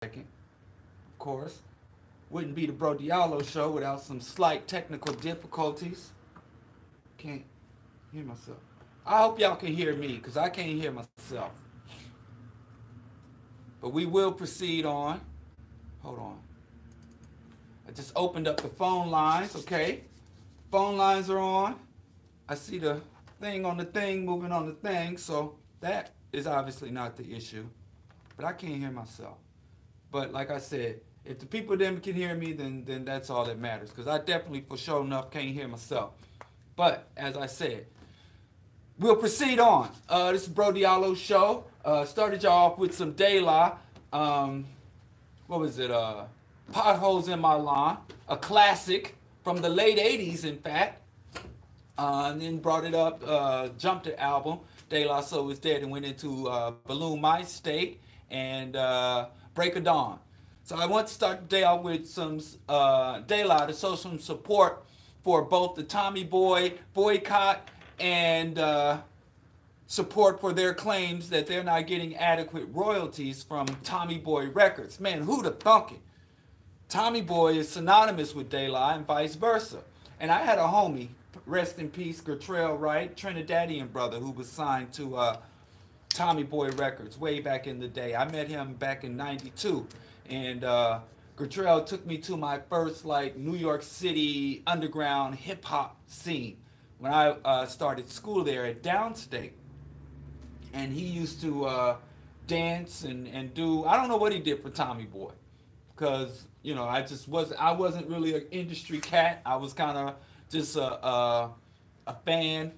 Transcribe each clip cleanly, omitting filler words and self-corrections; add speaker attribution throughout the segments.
Speaker 1: second, of course. Wouldn't be the Bro Diallo show without some slight technical difficulties. Can't hear myself. I hope y'all can hear me because I can't hear myself. But we will proceed on. Hold on. I just opened up the phone lines, okay? Phone lines are on. I see the thing on the thing moving on the thing, so that is obviously not the issue. But I can't hear myself. But like I said, if the people them can hear me, then that's all that matters. Because I definitely, for sure enough, can't hear myself. But as I said, we'll proceed on. This is Bro Diallo show. Started y'all off with some Diallo. What was it? Potholes in My Lawn, a classic from the late 80s, in fact. And then brought it up, jumped the album, De La Soul is Dead, and went into Balloon My State and Break of Dawn. So I want to start the day out with some De La to show some support for both the Tommy Boy boycott and support for their claims that they're not getting adequate royalties from Tommy Boy Records. Man, who'da thunk it? Tommy Boy is synonymous with De La and vice versa. And I had a homie, rest in peace, Gertrell Wright, Trinidadian brother, who was signed to Tommy Boy Records way back in the day. I met him back in '92, and Gertrell took me to my first like New York City underground hip hop scene when I started school there at Downstate. And he used to dance and do, I don't know what he did for Tommy Boy, because you know I wasn't really an industry cat. I was kind of just a fan,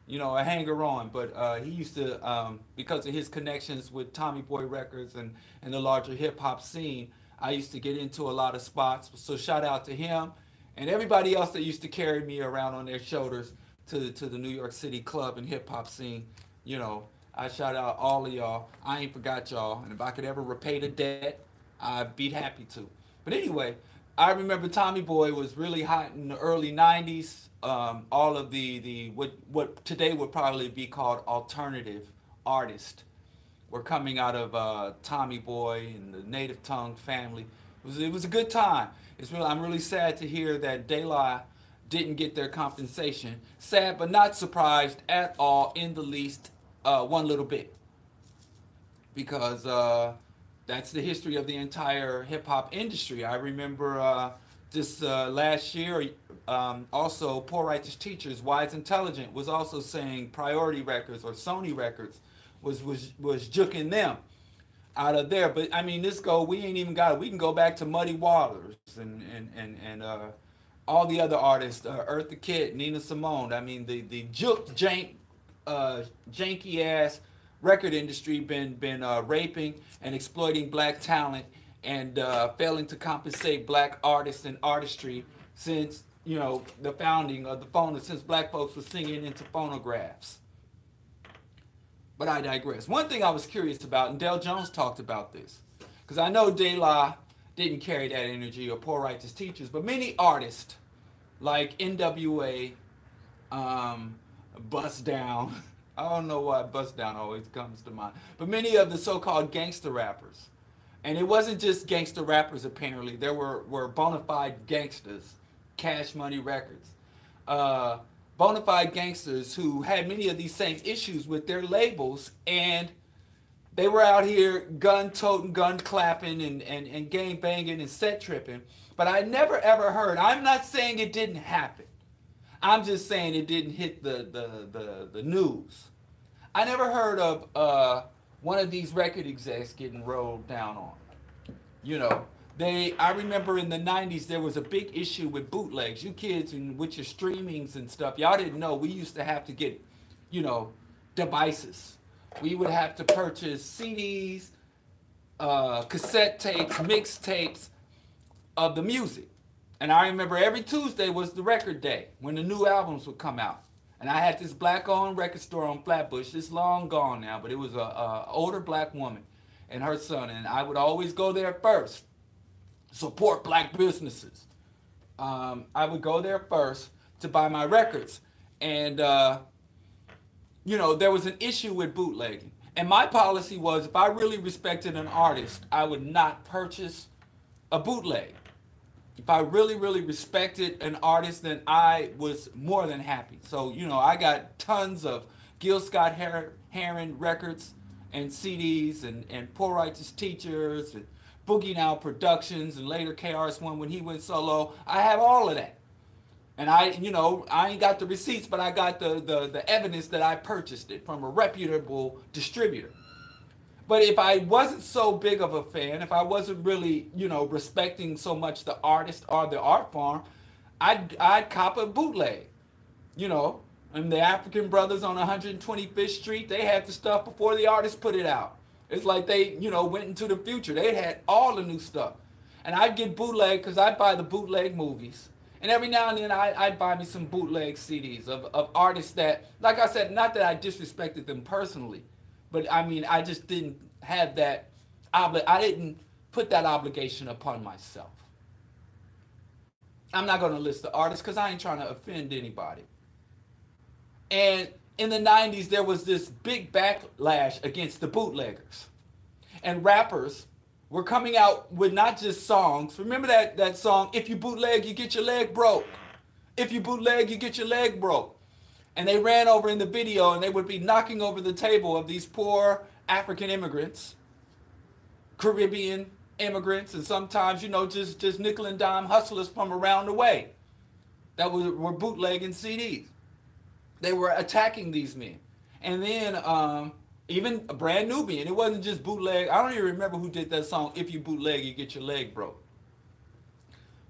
Speaker 1: you know, a hanger-on. But he used to, because of his connections with Tommy Boy Records and the larger hip-hop scene, I used to get into a lot of spots. So shout out to him and everybody else that used to carry me around on their shoulders to the New York City club and hip-hop scene. You know, I shout out all of y'all. I ain't forgot y'all. And if I could ever repay the debt, I'd be happy to. But anyway, I remember Tommy Boy was really hot in the early '90s. All of the what today would probably be called alternative artists were coming out of Tommy Boy and the Native Tongue family. It was a good time. I'm really sad to hear that De La didn't get their compensation. Sad, but not surprised at all in the least, one little bit, because that's the history of the entire hip-hop industry. I remember just last year, also Poor Righteous Teachers, Wise Intelligent, was also saying Priority Records or Sony Records was juking them out of there. But I mean, we ain't even got it. We can go back to Muddy Waters and all the other artists, Eartha Kitt, Nina Simone. I mean, the janky ass record industry been raping and exploiting black talent and failing to compensate black artists and artistry since, you know, the founding of the phone, since black folks were singing into phonographs. But I digress. One thing I was curious about, and Del Jones talked about this, because I know De La didn't carry that energy, or Poor Righteous Teachers, but many artists like NWA, Bust Down. I don't know why Bust Down always comes to mind, but many of the so-called gangster rappers, and it wasn't just gangster rappers. Apparently, there were bona fide gangsters, Cash Money Records, bona fide gangsters who had many of these same issues with their labels, and they were out here gun toting, gun clapping, and gang banging and set tripping. But I never ever heard. I'm not saying it didn't happen. I'm just saying it didn't hit the news. I never heard of one of these record execs getting rolled down on. You know, I remember in the '90s there was a big issue with bootlegs. You kids and with your streamings and stuff, y'all didn't know we used to have to get, you know, devices. We would have to purchase CDs, cassette tapes, mixtapes of the music. And I remember every Tuesday was the record day when the new albums would come out. And I had this black-owned record store on Flatbush. It's long gone now, but it was a older black woman and her son. And I would always go there first, support black businesses. I would go there first to buy my records. And, you know, there was an issue with bootlegging. And my policy was, if I really respected an artist, I would not purchase a bootleg. If I really, really respected an artist, then I was more than happy. So, you know, I got tons of Gil Scott Heron records and CDs and Poor Righteous Teachers and Boogie Now Productions and later KRS-One when he went solo. I have all of that. And I, you know, I ain't got the receipts, but I got the evidence that I purchased it from a reputable distributor. But if I wasn't so big of a fan, if I wasn't really, you know, respecting so much the artist or the art form, I'd cop a bootleg, you know. And the African Brothers on 125th Street, they had the stuff before the artist put it out. It's like they, you know, went into the future. They had all the new stuff. And I'd get bootleg because I'd buy the bootleg movies. And every now and then I'd buy me some bootleg CDs of artists that, like I said, not that I disrespected them personally, but I mean, I just didn't have that, I didn't put that obligation upon myself. I'm not going to list the artists because I ain't trying to offend anybody. And in the 90s, there was this big backlash against the bootleggers. And rappers were coming out with not just songs. Remember that song, if you bootleg, you get your leg broke. If you bootleg, you get your leg broke. And they ran over in the video and they would be knocking over the table of these poor African immigrants, Caribbean immigrants, and sometimes, you know, just nickel and dime hustlers from around the way that were bootlegging CDs. They were attacking these men. And then even a Brand Nubian, it wasn't just bootleg. I don't even remember who did that song, if you bootleg, you get your leg broke.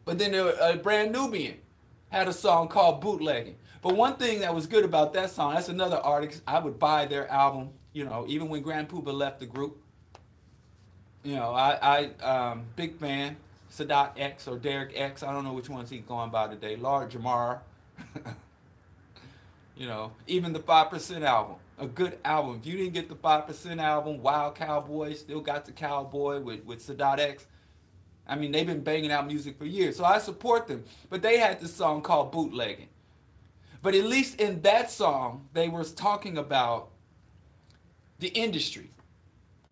Speaker 1: But then a Brand Nubian had a song called Bootlegging. But one thing that was good about that song, that's another artist, I would buy their album, you know, even when Grand Puba left the group. You know, I big fan, Sadat X or Derek X, I don't know which one's he going by today, Lord Jamar. You know, even the 5% album, a good album. If you didn't get the 5% album, Wild Cowboy, still got the Cowboy with Sadat X. I mean, they've been banging out music for years, so I support them. But they had this song called Bootlegging. But at least in that song, they were talking about the industry.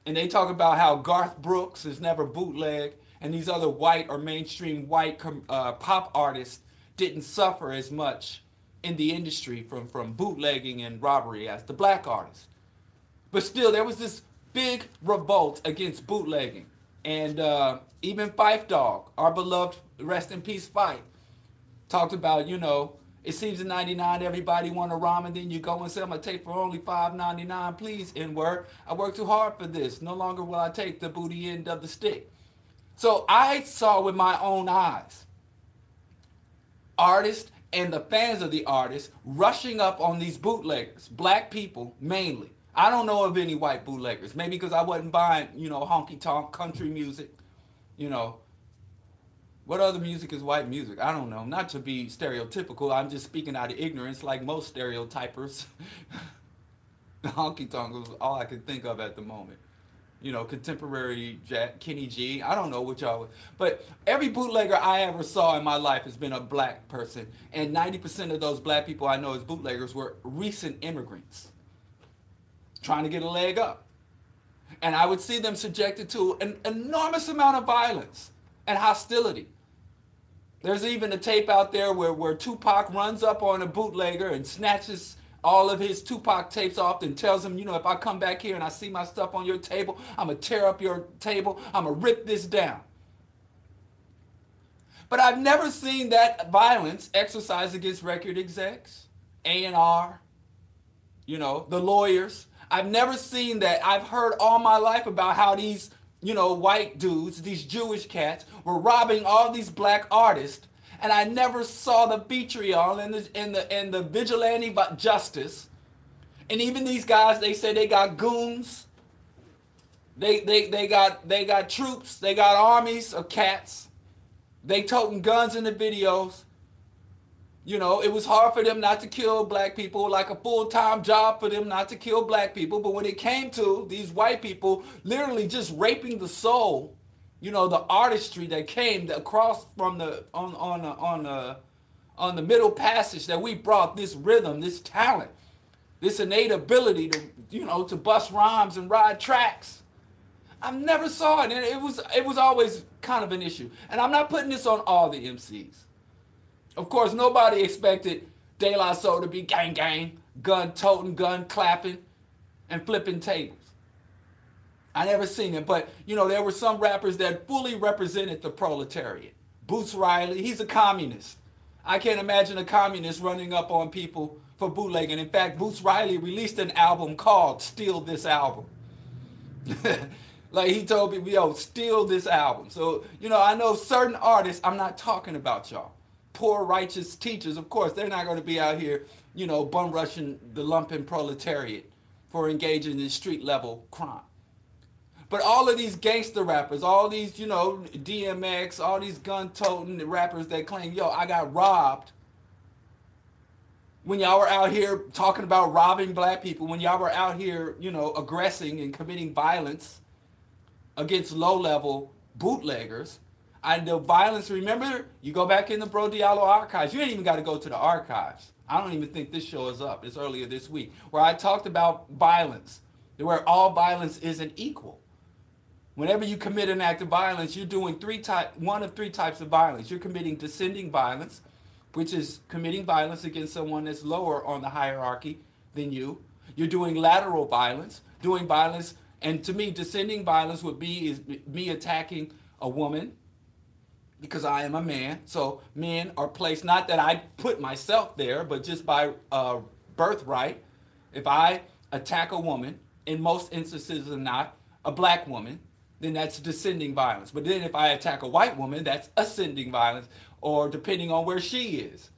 Speaker 1: And they talk about how Garth Brooks is never bootleg, and these other white or mainstream white pop artists didn't suffer as much in the industry from bootlegging and robbery as the black artists. But still, there was this big revolt against bootlegging. And even Phife Dawg, our beloved, rest in peace Phife, talked about, you know, it seems in 99 everybody want a ramen, then you go and sell my tape for only $5.99. Please, N-word. I worked too hard for this. No longer will I take the booty end of the stick. So I saw with my own eyes artists and the fans of the artists rushing up on these bootleggers, black people mainly. I don't know of any white bootleggers, maybe because I wasn't buying, you know, honky-tonk country music, you know. What other music is white music? I don't know. Not to be stereotypical, I'm just speaking out of ignorance like most stereotypers. Honky-tonk was all I could think of at the moment. You know, contemporary Kenny G. I don't know what y'all, but every bootlegger I ever saw in my life has been a black person. And 90% of those black people I know as bootleggers were recent immigrants trying to get a leg up. And I would see them subjected to an enormous amount of violence and hostility. There's even a tape out there where Tupac runs up on a bootlegger and snatches all of his Tupac tapes off and tells him, you know, if I come back here and I see my stuff on your table, I'm going to tear up your table. I'm going to rip this down. But I've never seen that violence exercised against record execs, A&R, you know, the lawyers. I've never seen that. I've heard all my life about how these, you know, white dudes, these Jewish cats, were robbing all these black artists, and I never saw the vitriol and the vigilante justice. And even these guys, they say they got goons, they got troops, they got armies of cats, they toting guns in the videos. You know, it was hard for them not to kill black people, like a full-time job for them not to kill black people. But when it came to these white people literally just raping the soul, you know, the artistry that came across from the on the middle passage that we brought, this rhythm, this talent, this innate ability to, you know, to bust rhymes and ride tracks. I never saw it, and it was always kind of an issue. And I'm not putting this on all the MCs. Of course, nobody expected De La Soul to be gang gang, gun toting, gun clapping, and flipping tables. I never seen it, but you know, there were some rappers that fully represented the proletariat. Boots Riley, he's a communist. I can't imagine a communist running up on people for bootlegging. In fact, Boots Riley released an album called Steal This Album. Like he told me, yo, steal this album. So, you know, I know certain artists, I'm not talking about y'all. Poor righteous teachers, of course, they're not going to be out here, you know, bum rushing the lumpen proletariat for engaging in street level crime. But all of these gangster rappers, all these, you know, DMX, all these gun-toting rappers that claim, yo, I got robbed. When y'all were out here talking about robbing black people, when y'all were out here, you know, aggressing and committing violence against low-level bootleggers, and the violence, remember, you go back in the Bro Diallo archives. You ain't even got to go to the archives. I don't even think this show is up. It's earlier this week, where I talked about violence, where all violence isn't equal. Whenever you commit an act of violence, you're doing one of three types of violence. You're committing descending violence, which is committing violence against someone that's lower on the hierarchy than you. You're doing lateral violence, doing violence, and to me, descending violence would be me attacking a woman because I am a man. So men are placed, not that I put myself there, but just by birthright. If I attack a woman, in most instances or not, a black woman, then that's descending violence. But then if I attack a white woman, that's ascending violence, or depending on where she is.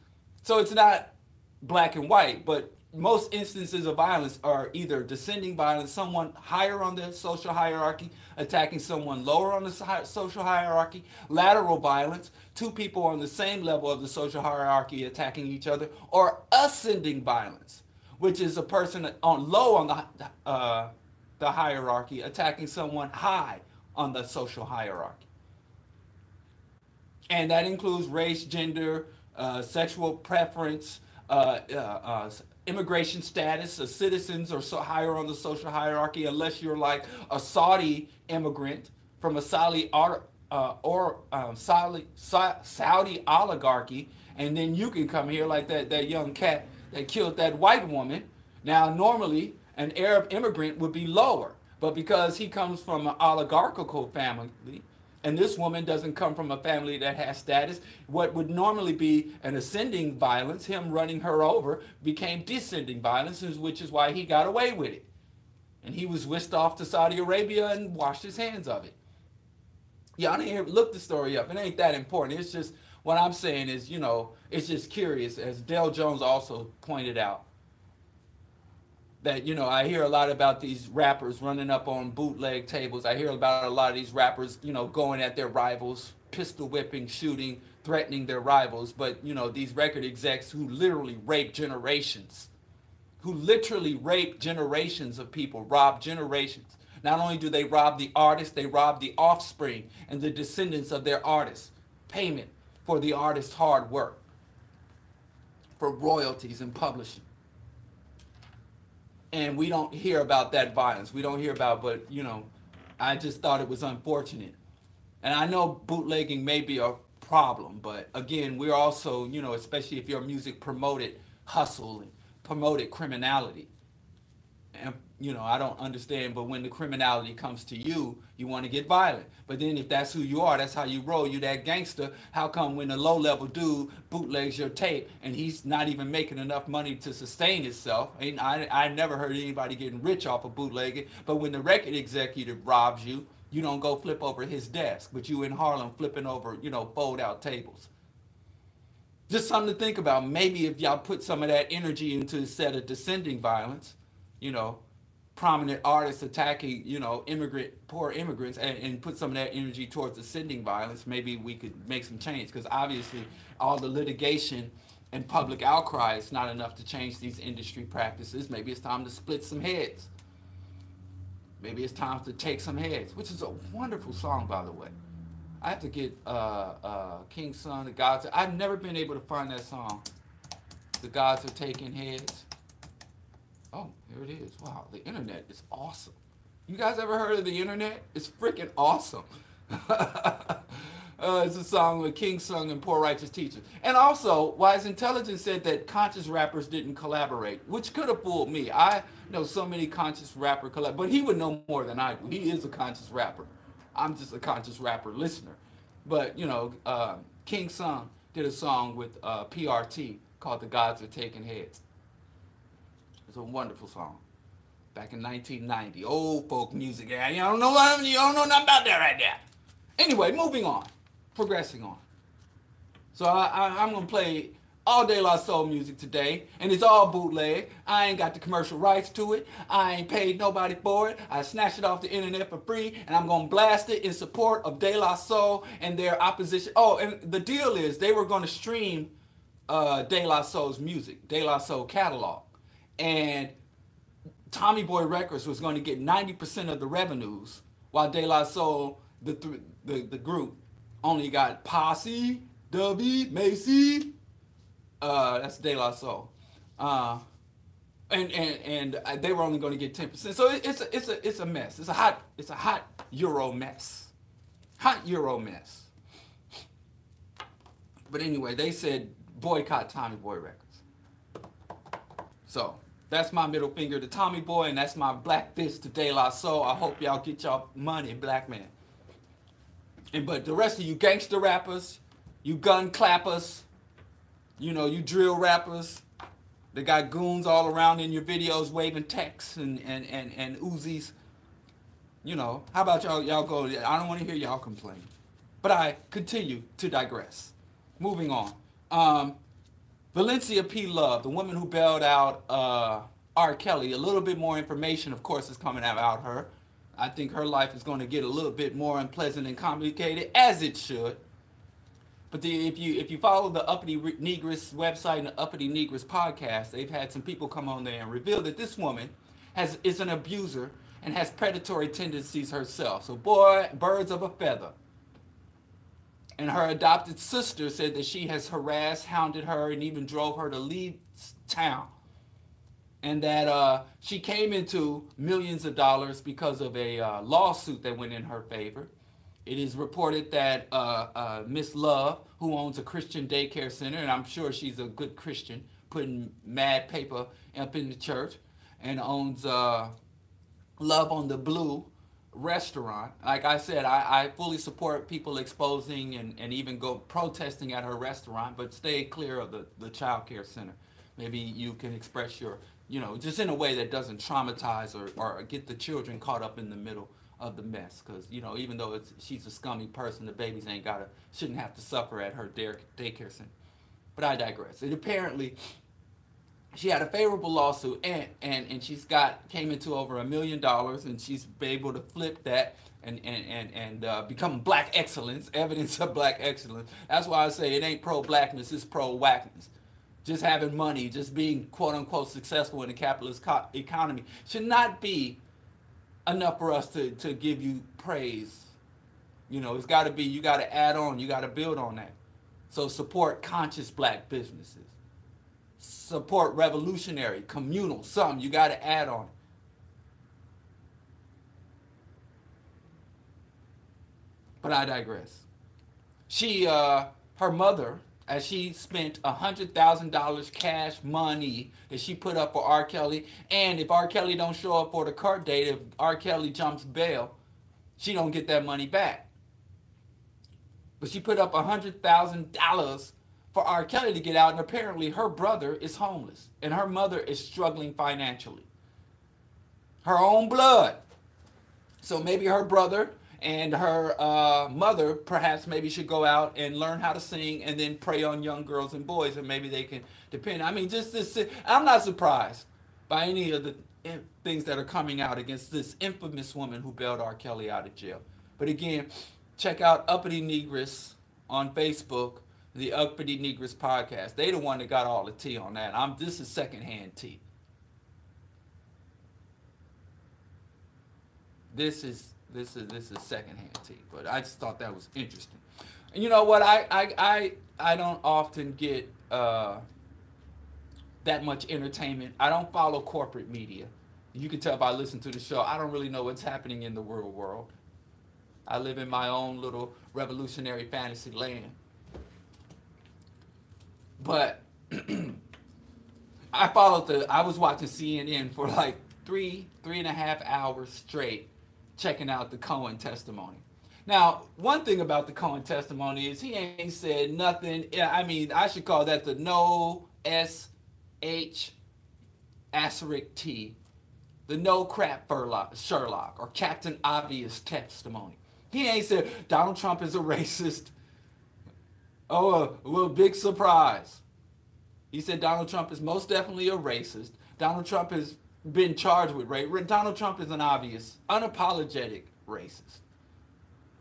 Speaker 1: So it's not black and white, but most instances of violence are either descending violence, someone higher on the social hierarchy attacking someone lower on the social hierarchy, lateral violence, two people on the same level of the social hierarchy attacking each other, or ascending violence, which is a person on low on the hierarchy attacking someone high on the social hierarchy. And that includes race, gender, sexual preference, immigration status. Citizens are so higher on the social hierarchy unless you're like a Saudi immigrant from a Saudi oligarchy, and then you can come here like that young cat that killed that white woman. Now, normally, an Arab immigrant would be lower, but because he comes from an oligarchical family, and this woman doesn't come from a family that has status, what would normally be an ascending violence, him running her over, became descending violence, which is why he got away with it. And he was whisked off to Saudi Arabia and washed his hands of it. Yeah, I didn't even look the story up. It ain't that important. It's just, what I'm saying is, you know, it's just curious, as Dale Jones also pointed out, that, you know, I hear a lot about these rappers running up on bootleg tables. I hear about a lot of these rappers, you know, going at their rivals, pistol whipping, shooting, threatening their rivals. But, you know, these record execs who literally rape generations, of people, rob generations. Not only do they rob the artists, they rob the offspring and the descendants of their artists. Payment for the artist's hard work, for royalties and publishing. And we don't hear about that violence. We don't hear about, but, you know, I just thought it was unfortunate. And I know bootlegging may be a problem, but again, we're also, you know, especially if your music promoted hustle and promoted criminality. And, you know, I don't understand, but when the criminality comes to you, you want to get violent. But then if that's who you are, that's how you roll, you that gangster, how come when a low-level dude bootlegs your tape and he's not even making enough money to sustain himself? And I never heard anybody getting rich off of bootlegging, but when the record executive robs you, you don't go flip over his desk, but you in Harlem flipping over, you know, fold-out tables. Just something to think about. Maybe if y'all put some of that energy into a set of descending violence, you know, prominent artists attacking, you know, poor immigrants, and put some of that energy towards ascending violence, maybe we could make some change. Because obviously all the litigation and public outcry is not enough to change these industry practices. Maybe it's time to split some heads. Maybe it's time to take some heads, which is a wonderful song, by the way. I have to get King's Son, The Gods. I've never been able to find that song, The Gods Are Taking Heads. Oh, here it is. Wow, the internet is awesome. You guys ever heard of the internet? It's freaking awesome. It's a song with King sung and Poor Righteous Teacher. And also, Wise Intelligence said that conscious rappers didn't collaborate, which could have fooled me. I know so many conscious rapper collab, but he would know more than I do. He is a conscious rapper. I'm just a conscious rapper listener. But, you know, King Sung did a song with PRT called The Gods Are Taking Heads. It's a wonderful song. Back in 1990. Old folk music. Yeah, you don't know nothing about that right there. Anyway, moving on. Progressing on. So I'm going to play all De La Soul music today, and it's all bootleg. I ain't got the commercial rights to it. I ain't paid nobody for it. I snatched it off the internet for free, and I'm going to blast it in support of De La Soul and their opposition. Oh, and the deal is they were going to stream De La Soul's music, De La Soul catalog. And Tommy Boy Records was going to get 90% of the revenues, while De La Soul, the group, only got Posse, Dubby, Macy. That's De La Soul, and they were only going to get 10%. So it's a mess. It's a hot Euro mess. Hot Euro mess. But anyway, they said boycott Tommy Boy Records. So that's my middle finger to Tommy Boy, and that's my black fist to De La Soul. I hope y'all get y'all money, black man. But the rest of you gangster rappers, you gun clappers, you know, you drill rappers, they got goons all around in your videos waving texts and Uzis. You know, how about y'all go? I don't want to hear y'all complain. But I continue to digress. Moving on. Valencia P. Love, the woman who bailed out R. Kelly. A little bit more information, of course, is coming out about her. I think her life is going to get a little bit more unpleasant and complicated, as it should. But if you follow the Uppity Negress website and the Uppity Negress podcast, they've had some people come on there and reveal that this woman is an abuser and has predatory tendencies herself. So, boy, birds of a feather. And her adopted sister said that she has harassed, hounded her, and even drove her to leave town. And that she came into millions of dollars because of a lawsuit that went in her favor. It is reported that Miss Love, who owns a Christian daycare center, and I'm sure she's a good Christian, putting mad paper up in the church, and owns Love on the Blue restaurant. Like I said, I fully support people exposing and even go protesting at her restaurant, but stay clear of the child care center. Maybe you can express your, you know, just in a way that doesn't traumatize or get the children caught up in the middle of the mess. Because, you know, even though she's a scummy person, the babies shouldn't have to suffer at her daycare center. But I digress. And apparently, she had a favorable lawsuit, and she's came into over $1 million, and she's been able to flip that and become black excellence, evidence of black excellence. That's why I say it ain't pro-blackness, it's pro-whackness. Just having money, just being quote-unquote successful in the capitalist economy should not be enough for us to give you praise. You know, it's got to be, you got to add on, you got to build on that. So support conscious black businesses. Support revolutionary, communal, something you got to add on. But I digress. Her mother, as she spent $100,000 cash money that she put up for R. Kelly, and if R. Kelly don't show up for the court date, if R. Kelly jumps bail, she don't get that money back. But she put up $100,000 for R. Kelly to get out, and apparently her brother is homeless, and her mother is struggling financially. Her own blood. So maybe her brother and her mother perhaps maybe should go out and learn how to sing and then prey on young girls and boys, and maybe they can depend. I mean, just this, I'm not surprised by any of the things that are coming out against this infamous woman who bailed R. Kelly out of jail. But again, check out Uppity Negress on Facebook, the Uppity Negress podcast. They the one that got all the tea on that. This is secondhand tea. This is secondhand tea, but I just thought that was interesting. And you know what? I don't often get that much entertainment. I don't follow corporate media. You can tell by listening to the show, I don't really know what's happening in the real world. I live in my own little revolutionary fantasy land. But I was watching CNN for like three and a half hours straight, checking out the Cohen testimony. Now, one thing about the Cohen testimony is he ain't said nothing. I mean, I should call that the no S-H asterisk T, the no crap Sherlock or Captain Obvious testimony. He ain't said Donald Trump is a racist. Oh, well, big surprise. He said Donald Trump is most definitely a racist. Donald Trump has been charged with rape. Donald Trump is an obvious, unapologetic racist.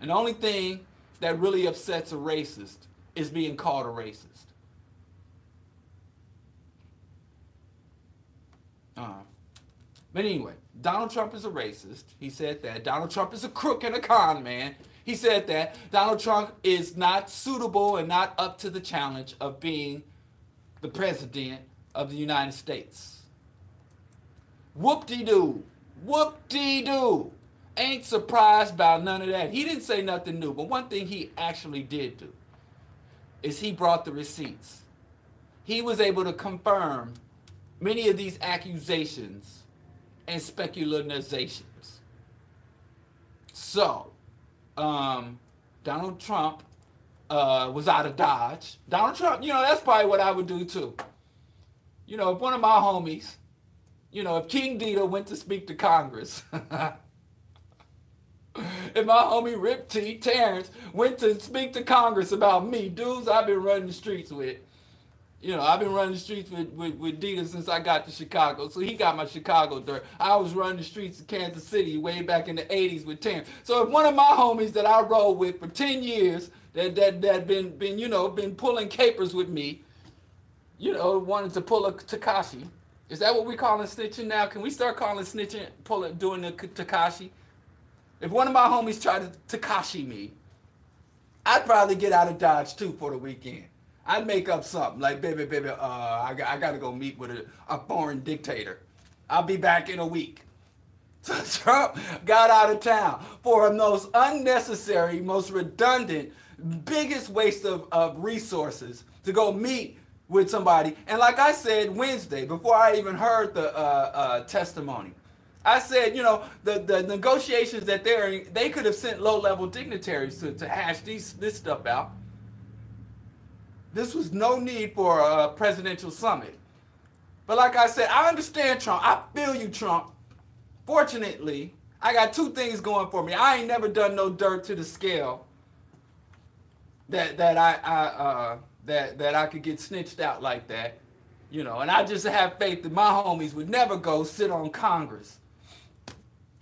Speaker 1: And the only thing that really upsets a racist is being called a racist. But anyway, Donald Trump is a racist. He said that. Donald Trump is a crook and a con man. He said that. Donald Trump is not suitable and not up to the challenge of being the president of the United States. Whoop-de-doo. Whoop-de-doo. Ain't surprised about none of that. He didn't say nothing new, but one thing he actually did do is he brought the receipts. He was able to confirm many of these accusations and speculatizations. So, Donald Trump was out of Dodge. Donald Trump, that's probably what I would do too. If one of my homies, if King Diallo went to speak to Congress, if my homie Rip T. Terrence went to speak to Congress about me, dudes I've been running the streets with, I've been running the streets with Dita since I got to Chicago. So he got my Chicago dirt. I was running the streets of Kansas City way back in the 80s with Terrence. So if one of my homies that I rode with for 10 years that been pulling capers with me, wanted to pull a Tekashi. Is that what we calling snitching now? Can we start calling snitching, doing the Tekashi? If one of my homies tried to Tekashi me, I'd probably get out of Dodge too for the weekend. I'd make up something like, baby, I got to go meet with a foreign dictator. I'll be back in a week. So Trump got out of town for the most unnecessary, most redundant, biggest waste of resources to go meet with somebody. And like I said Wednesday, before I even heard the testimony, I said, the negotiations that they could have sent low-level dignitaries to hash this stuff out. This was no need for a presidential summit. But like I said, I understand Trump. I feel you, Trump. Fortunately, I got two things going for me. I ain't never done no dirt to the scale that I could get snitched out like that. And I just have faith that my homies would never go sit on Congress.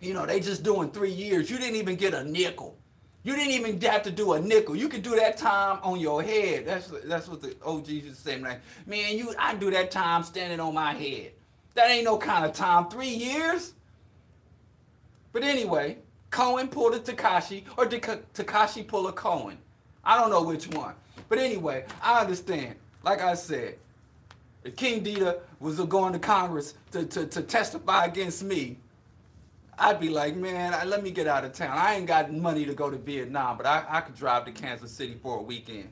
Speaker 1: They just doing 3 years. You didn't even get a nickel. You didn't even have to do a nickel. You could do that time on your head. That's what the OGs used to say. Like, man, I do that time standing on my head. That ain't no kind of time. 3 years? But anyway, Cohen pulled a Tekashi, or did Tekashi pull a Cohen? I don't know which one. But anyway, I understand. Like I said, if King Dita was going to Congress to testify against me, I'd be like, man, let me get out of town. I ain't got money to go to Vietnam, but I could drive to Kansas City for a weekend.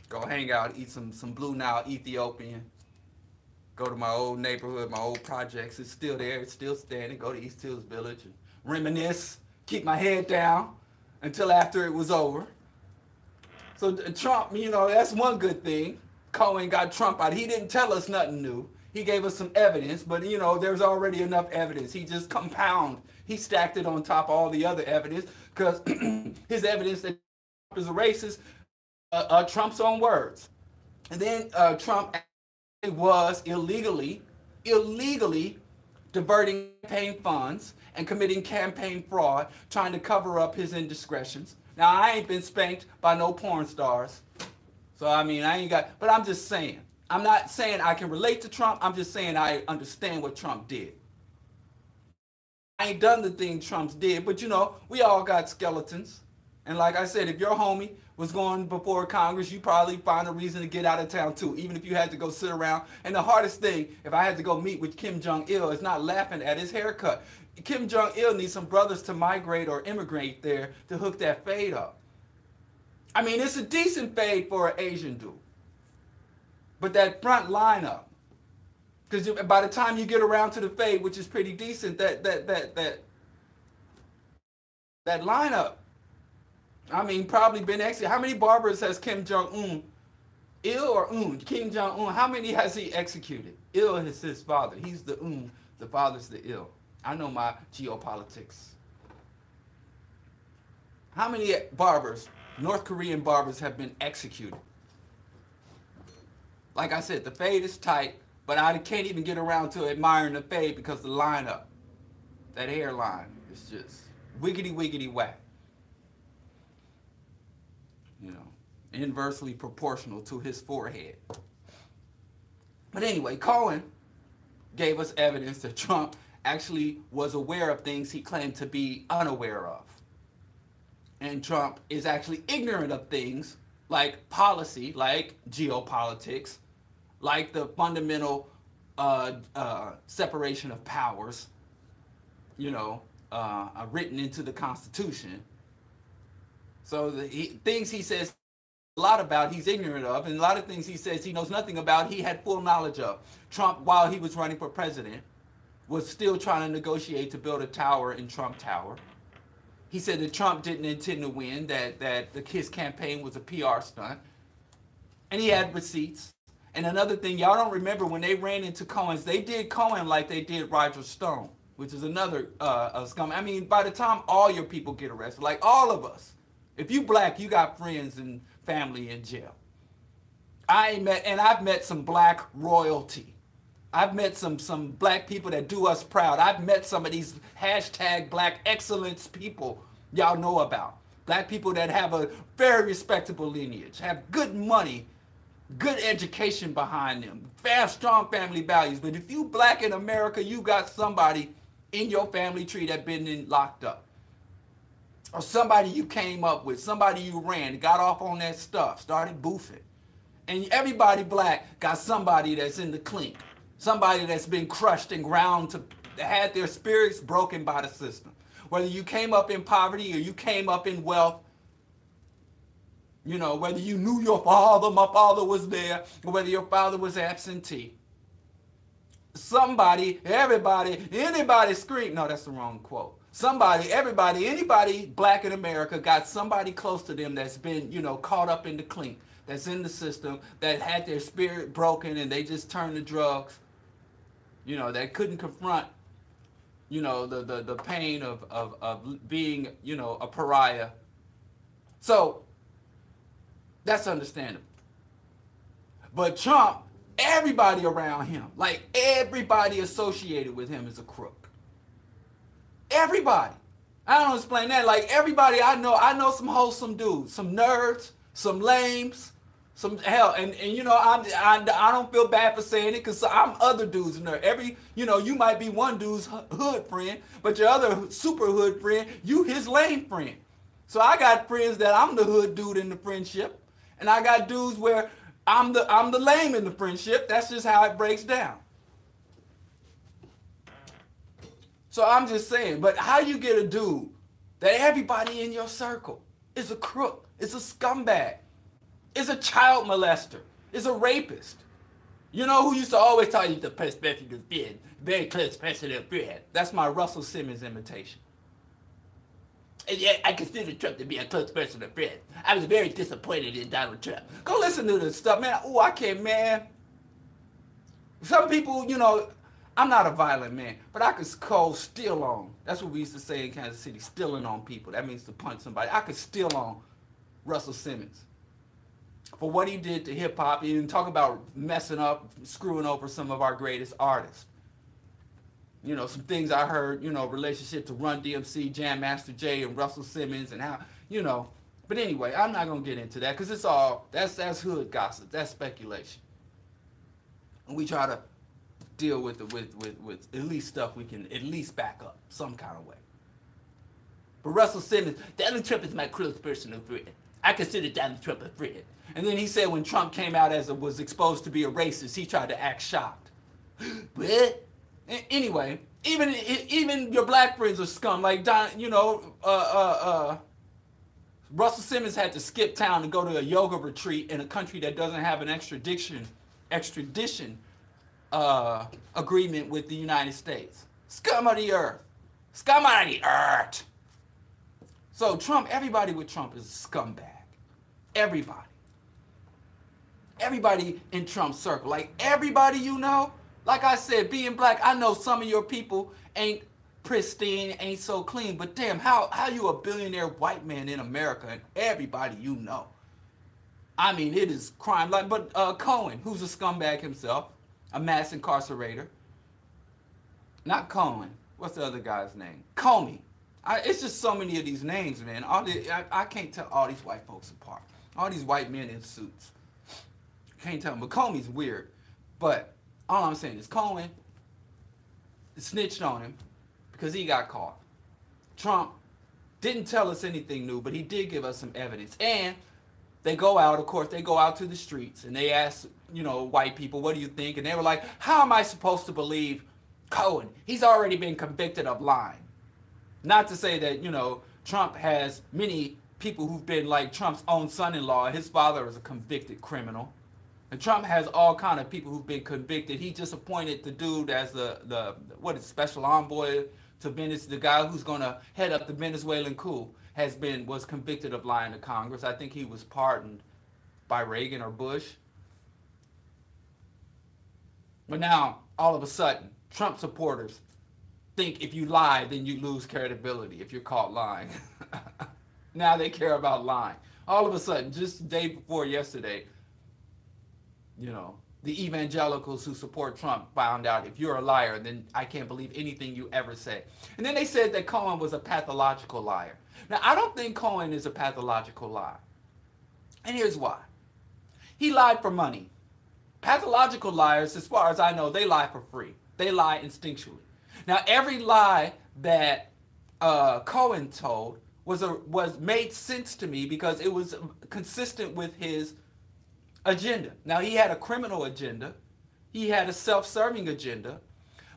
Speaker 1: Go hang out, eat some Blue Nile Ethiopian. Go to my old neighborhood, my old projects. It's still there. It's still standing. Go to East Hills Village and reminisce. Keep my head down until after it was over. So Trump, that's one good thing. Cohen got Trump out. He didn't tell us nothing new. He gave us some evidence, but there's already enough evidence. He just he stacked it on top of all the other evidence, because his evidence that Trump is a racist, Trump's own words. And then Trump was illegally diverting campaign funds and committing campaign fraud, trying to cover up his indiscretions. Now, I ain't been spanked by no porn stars. So, I ain't got, but I'm just saying. I'm not saying I can relate to Trump. I'm just saying I understand what Trump did. I ain't done the thing Trump did, but we all got skeletons. And like I said, if your homie was going before Congress, you probably find a reason to get out of town too, even if you had to go sit around. And the hardest thing, if I had to go meet with Kim Jong-il, is not laughing at his haircut. Kim Jong-il needs some brothers to migrate or immigrate there to hook that fade up. I mean, it's a decent fade for an Asian dude. But that front lineup, because by the time you get around to the fade, which is pretty decent, that lineup, I mean, probably been executed. How many barbers has Kim Jong-un, Il or Un, Kim Jong-un, how many has he executed? Il is his father. He's the Un, the father's the Il. I know my geopolitics. How many barbers, North Korean barbers, have been executed? Like I said, the fade is tight, but I can't even get around to admiring the fade because the lineup, that hairline, is just wiggity wiggity whack. You know, inversely proportional to his forehead. But anyway, Cohen gave us evidence that Trump actually was aware of things he claimed to be unaware of. And Trump is actually ignorant of things like policy, like geopolitics, like the fundamental separation of powers, you know, written into the Constitution. So things he says a lot about, he's ignorant of, and a lot of things he says he knows nothing about, he had full knowledge of. Trump, while he was running for president, was still trying to negotiate to build a tower in Trump Tower. He said that Trump didn't intend to win, that his campaign was a PR stunt. And he had receipts. And another thing, y'all don't remember when they ran into Cohen's, they did Cohen like they did Roger Stone, which is another scum. I mean, by the time all your people get arrested, like all of us, if you black, you got friends and family in jail. I've met some black royalty. I've met some black people that do us proud. I've met some of these hashtag black excellence people y'all know about. Black people that have a very respectable lineage, have good money, good education behind them, strong family values. But if you black in America, you got somebody in your family tree that been locked up. Or somebody you came up with, somebody you ran, got off on that stuff, started boofing. And everybody black got somebody that's in the clink. Somebody that's been crushed and ground to had their spirits broken by the system. Whether you came up in poverty or you came up in wealth, you know, whether you knew your father, my father was there, or whether your father was absentee. Somebody, everybody, anybody scream. No, that's the wrong quote. Somebody, everybody, anybody black in America got somebody close to them that's been, you know, caught up in the clink, that's in the system, that had their spirit broken and they just turned to drugs. You know, that couldn't confront, you know, the pain of being, you know, a pariah. So that's understandable. But Trump, everybody around him, like everybody associated with him is a crook. Everybody. I don't explain that. Like everybody I know some wholesome dudes, some nerds, some lames, some hell, and you know, I don't feel bad for saying it because I'm other dudes in there. You know, you might be one dude's hood friend, but your other super hood friend, you his lame friend. So I got friends that I'm the hood dude in the friendship, and I got dudes where I'm the lame in the friendship. That's just how it breaks down. So I'm just saying, but how you get a dude that everybody in your circle is a crook, is a scumbag, is a child molester, is a rapist. You know who used to always tell you the best president friend, very close president friend. That's my Russell Simmons imitation. And yeah, I consider Trump to be a close personal friend. I was very disappointed in Donald Trump. Go listen to this stuff, man. Oh, I can't, man. Some people, you know, I'm not a violent man, but I could call steal on. That's what we used to say in Kansas City, stealing on people. That means to punch somebody. I could steal on Russell Simmons for what he did to hip-hop. He didn't talk about messing up, screwing over some of our greatest artists. You know, some things I heard, you know, relationship to Run DMC, Jam Master Jay, and Russell Simmons, and how, you know. But anyway, I'm not going to get into that because it's all, that's hood gossip. That's speculation. And we try to deal with at least stuff we can at least back up some kind of way. But Russell Simmons, Donald Trump is my close personal friend. I consider Donald Trump a friend. And then he said when Trump came out was exposed to be a racist, he tried to act shocked. What? Anyway, even your black friends are scum. Like Russell Simmons had to skip town and go to a yoga retreat in a country that doesn't have an extradition agreement with the United States. Scum of the earth. Scum of the earth. So Trump, everybody with Trump is a scumbag. Everybody. Everybody in Trump's circle. Like everybody you know. Like I said, being black, I know some of your people ain't pristine, ain't so clean. But damn, how you a billionaire white man in America and everybody you know? I mean, it is crime. But Cohen, who's a scumbag himself, a mass incarcerator. Not Cohen. What's the other guy's name? Comey. It's just so many of these names, man. I can't tell all these white folks apart. All these white men in suits. Can't tell them. But Comey's weird. But all I'm saying is Cohen snitched on him because he got caught. Trump didn't tell us anything new, but he did give us some evidence. And they go out, of course, they go out to the streets and they ask, white people, what do you think? And they were like, how am I supposed to believe Cohen? He's already been convicted of lying. Not to say that, Trump has many people who've been like Trump's own son-in-law. His father is a convicted criminal. And Trump has all kind of people who've been convicted. He just appointed the dude as the special envoy to Venezuela, the guy who's going to head up the Venezuelan coup was convicted of lying to Congress. I think he was pardoned by Reagan or Bush. But now, all of a sudden, Trump supporters think if you lie, then you lose credibility if you're caught lying. Now they care about lying. All of a sudden, just the day before yesterday, the evangelicals who support Trump found out if you're a liar, then I can't believe anything you ever say. And then they said that Cohen was a pathological liar. Now, I don't think Cohen is a pathological liar. And here's why. He lied for money. Pathological liars, as far as I know, they lie for free. They lie instinctually. Now, every lie that Cohen told was made sense to me because it was consistent with his agenda. Now, he had a criminal agenda. He had a self-serving agenda.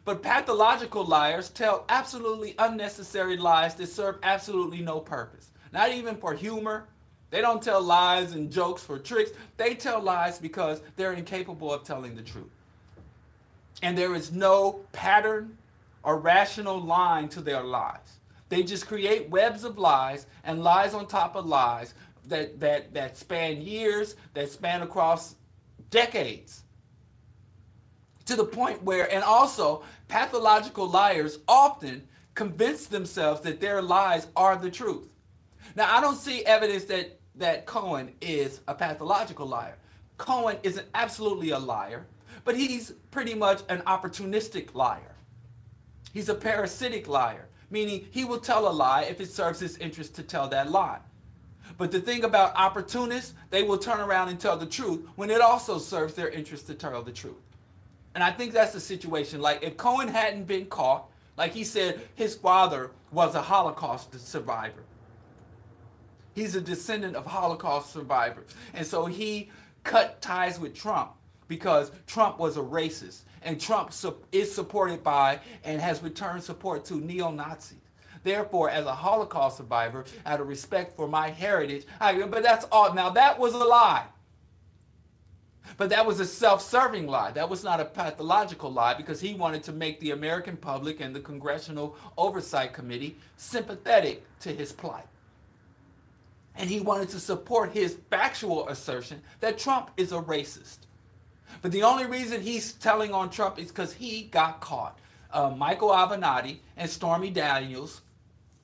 Speaker 1: But pathological liars tell absolutely unnecessary lies that serve absolutely no purpose. Not even for humor. They don't tell lies and jokes for tricks. They tell lies because they're incapable of telling the truth. And there is no pattern or rational line to their lies. They just create webs of lies and lies on top of lies that span years, that span across decades. To the point where, and also, pathological liars often convince themselves that their lies are the truth. Now, I don't see evidence that Cohen is a pathological liar. Cohen isn't absolutely a liar, but he's pretty much an opportunistic liar. He's a parasitic liar, meaning he will tell a lie if it serves his interest to tell that lie. But the thing about opportunists, they will turn around and tell the truth when it also serves their interest to tell the truth. And I think that's the situation. Like if Cohen hadn't been caught, like he said, his father was a Holocaust survivor. He's a descendant of Holocaust survivors. And so he cut ties with Trump because Trump was a racist. And Trump is supported by and has returned support to neo-Nazis. Therefore, as a Holocaust survivor, out of respect for my heritage, but that's all. Now, that was a lie. But that was a self-serving lie. That was not a pathological lie because he wanted to make the American public and the Congressional Oversight Committee sympathetic to his plight. And he wanted to support his factual assertion that Trump is a racist. But the only reason he's telling on Trump is because he got caught. Michael Avenatti and Stormy Daniels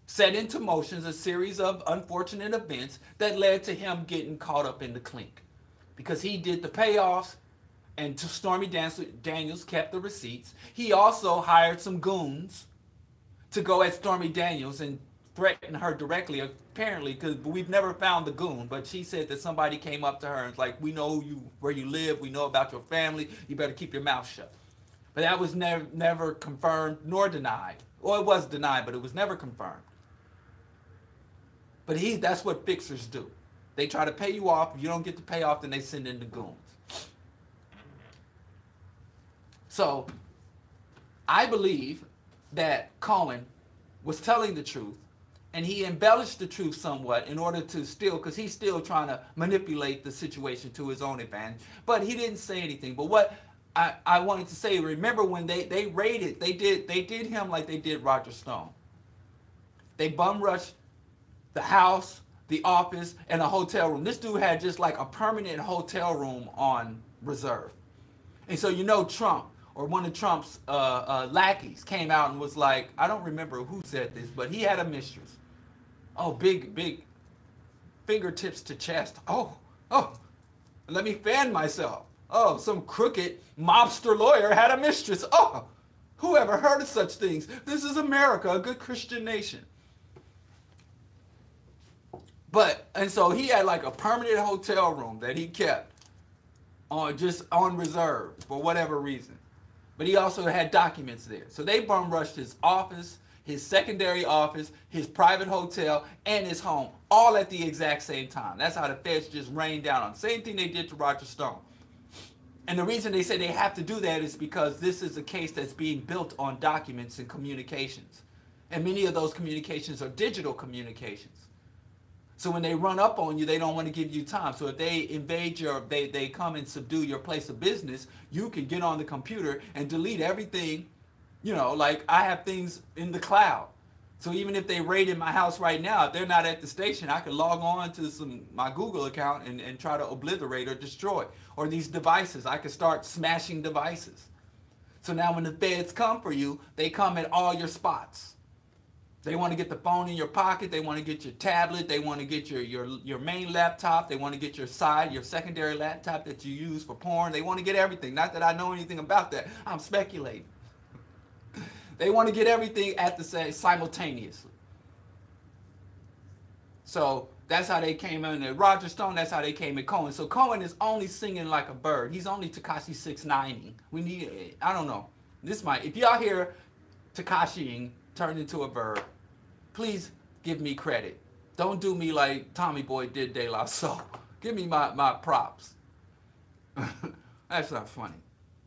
Speaker 1: set into motion a series of unfortunate events that led to him getting caught up in the clink. Because he did the payoffs and Stormy Daniels kept the receipts. He also hired some goons to go at Stormy Daniels and threaten her directly, apparently, because we've never found the goon. But she said that somebody came up to her and was like, we know where you live, we know about your family, you better keep your mouth shut. But that was never confirmed nor denied. Or it was denied, but it was never confirmed. But that's what fixers do. They try to pay you off. If you don't get the payoff, then they send in the goons. So I believe that Cohen was telling the truth, and he embellished the truth somewhat in order to still, because he's still trying to manipulate the situation to his own advantage. But he didn't say anything. But what I wanted to say, remember when they raided, they did him like they did Roger Stone. They bum rushed the house, the office, and a hotel room. This dude had just like a permanent hotel room on reserve. And so Trump, or one of Trump's lackeys, came out and was like, I don't remember who said this, but he had a mistress. Oh, big fingertips to chest. Oh, let me fan myself. Oh, some crooked mobster lawyer had a mistress. Oh, who ever heard of such things? This is America, a good Christian nation. And so he had like a permanent hotel room that he kept on reserve for whatever reason. But he also had documents there. So they bum rushed his office, his secondary office, his private hotel, and his home, all at the exact same time. That's how the feds just rained down on him. Same thing they did to Roger Stone. And the reason they say they have to do that is because this is a case that's being built on documents and communications. And many of those communications are digital communications. So when they run up on you, they don't want to give you time. So if they invade they come and subdue your place of business, you can get on the computer and delete everything. Like I have things in the cloud. So even if they raided my house right now, if they're not at the station, I can log on to my Google account and try to obliterate or destroy. Or these devices, I can start smashing devices. So now when the feds come for you, they come at all your spots. They want to get the phone in your pocket. They want to get your tablet. They want to get your main laptop. They want to get your secondary laptop that you use for porn. They want to get everything. Not that I know anything about that. I'm speculating. They want to get everything at the same simultaneously. So that's how they came in. And Roger Stone, that's how they came in Cohen. So Cohen is only singing like a bird. He's only Tekashi 6ix9ing. We need, I don't know. If y'all hear Tekashiing turned into a verb, please give me credit. Don't do me like Tommy Boy did De La Soul. Give me my props. That's not funny.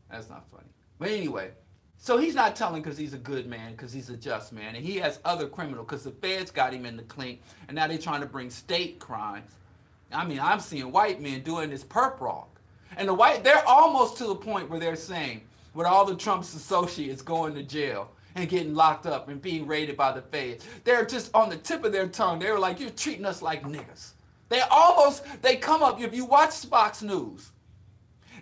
Speaker 1: That's not funny. But anyway, so he's not telling because he's a good man, because he's a just man. And he has other criminals, because the feds got him in the clink, and now they're trying to bring state crimes. I mean, I'm seeing white men doing this perp walk. And they're almost to the point where they're saying, with all the Trump's associates going to jail and getting locked up and being raided by the feds, they're just on the tip of their tongue. They were like, you're treating us like niggas. They come up, if you watch Fox News,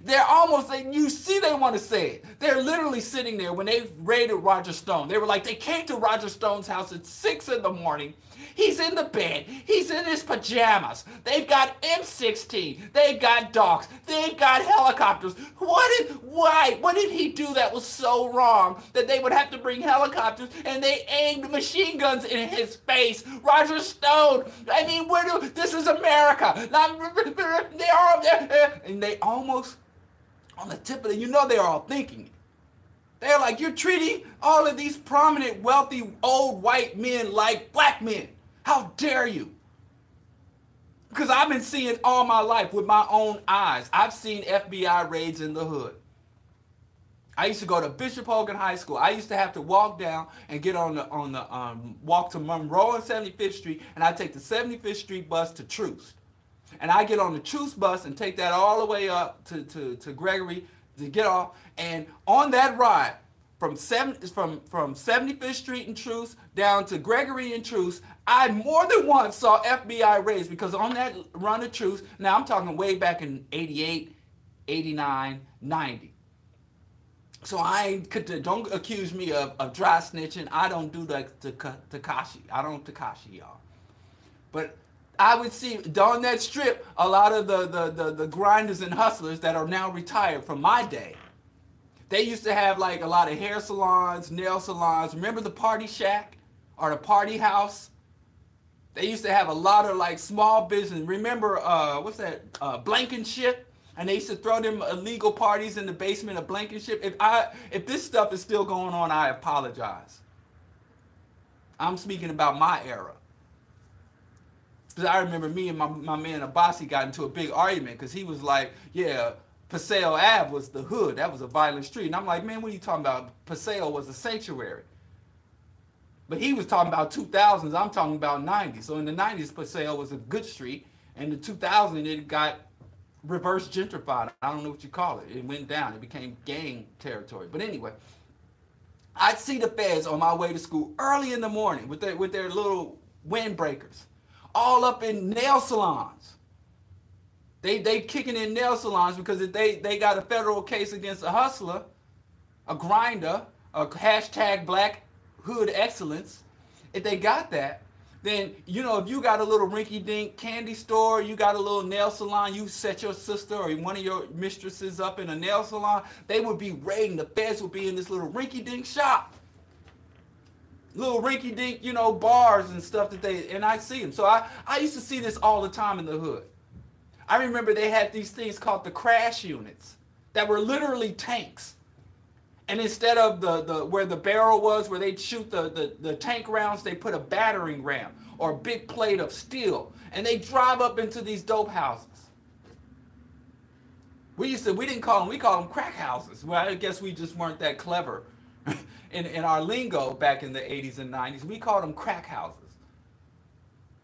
Speaker 1: you see they want to say it. They're literally sitting there when they raided Roger Stone. They were like, they came to Roger Stone's house at 6 in the morning. He's in the bed. He's in his pajamas. They've got M16. They've got dogs. They've got helicopters. What did he do that was so wrong that they would have to bring helicopters and they aimed machine guns in his face? Roger Stone. I mean, this is America. They are there. And they almost, on the tip of it, they're all thinking it. They're like, you're treating all of these prominent, wealthy, old white men like black men. How dare you? Because I've been seeing all my life with my own eyes. I've seen FBI raids in the hood. I used to go to Bishop Hogan High School. I used to have to walk down and get walk to Monroe and 75th Street, and I take the 75th Street bus to Troost. And I get on the Troost bus and take that all the way up to Gregory to get off. And on that ride from 75th Street and Troost down to Gregory and Troost, I more than once saw FBI raids, because on that run of Troost, now I'm talking way back in 88, 89, 90. So don't accuse me of dry snitching. I don't do that to Tekashi. I don't Tekashi, y'all. But I would see on that strip a lot of the grinders and hustlers that are now retired from my day. They used to have like a lot of hair salons, nail salons. Remember the Party Shack or the Party House? They used to have a lot of like small business. Remember, Blankenship? And they used to throw them illegal parties in the basement of Blankenship. If this stuff is still going on, I apologize. I'm speaking about my era. Because I remember me and my man Abasi got into a big argument because he was like, yeah, Paseo Ave was the hood. That was a violent street. And I'm like, man, what are you talking about? Paseo was a sanctuary. But he was talking about 2000s. I'm talking about 90s. So in the 90s, Paseo was a good street. And in 2000, it got reverse gentrified. I don't know what you call it. It went down. It became gang territory. But anyway, I'd see the feds on my way to school early in the morning with their little windbreakers, all up in nail salons. They kicking in nail salons because if they got a federal case against a hustler, a grinder, a hashtag Black Hood Excellence. If they got that, then, you know, if you got a little rinky-dink candy store, you got a little nail salon, you set your sister or one of your mistresses up in a nail salon, they would be raiding. The feds would be in this little rinky-dink shop. Little rinky-dink, you know, bars and stuff and I see them. So I used to see this all the time in the hood. I remember they had these things called the crash units that were literally tanks. And instead of the where the barrel was, where they'd shoot the tank rounds, they put a battering ram or a big plate of steel. And they drive up into these dope houses. We didn't call them, we called them crack houses. Well, I guess we just weren't that clever in our lingo back in the 80s and 90s. We called them crack houses.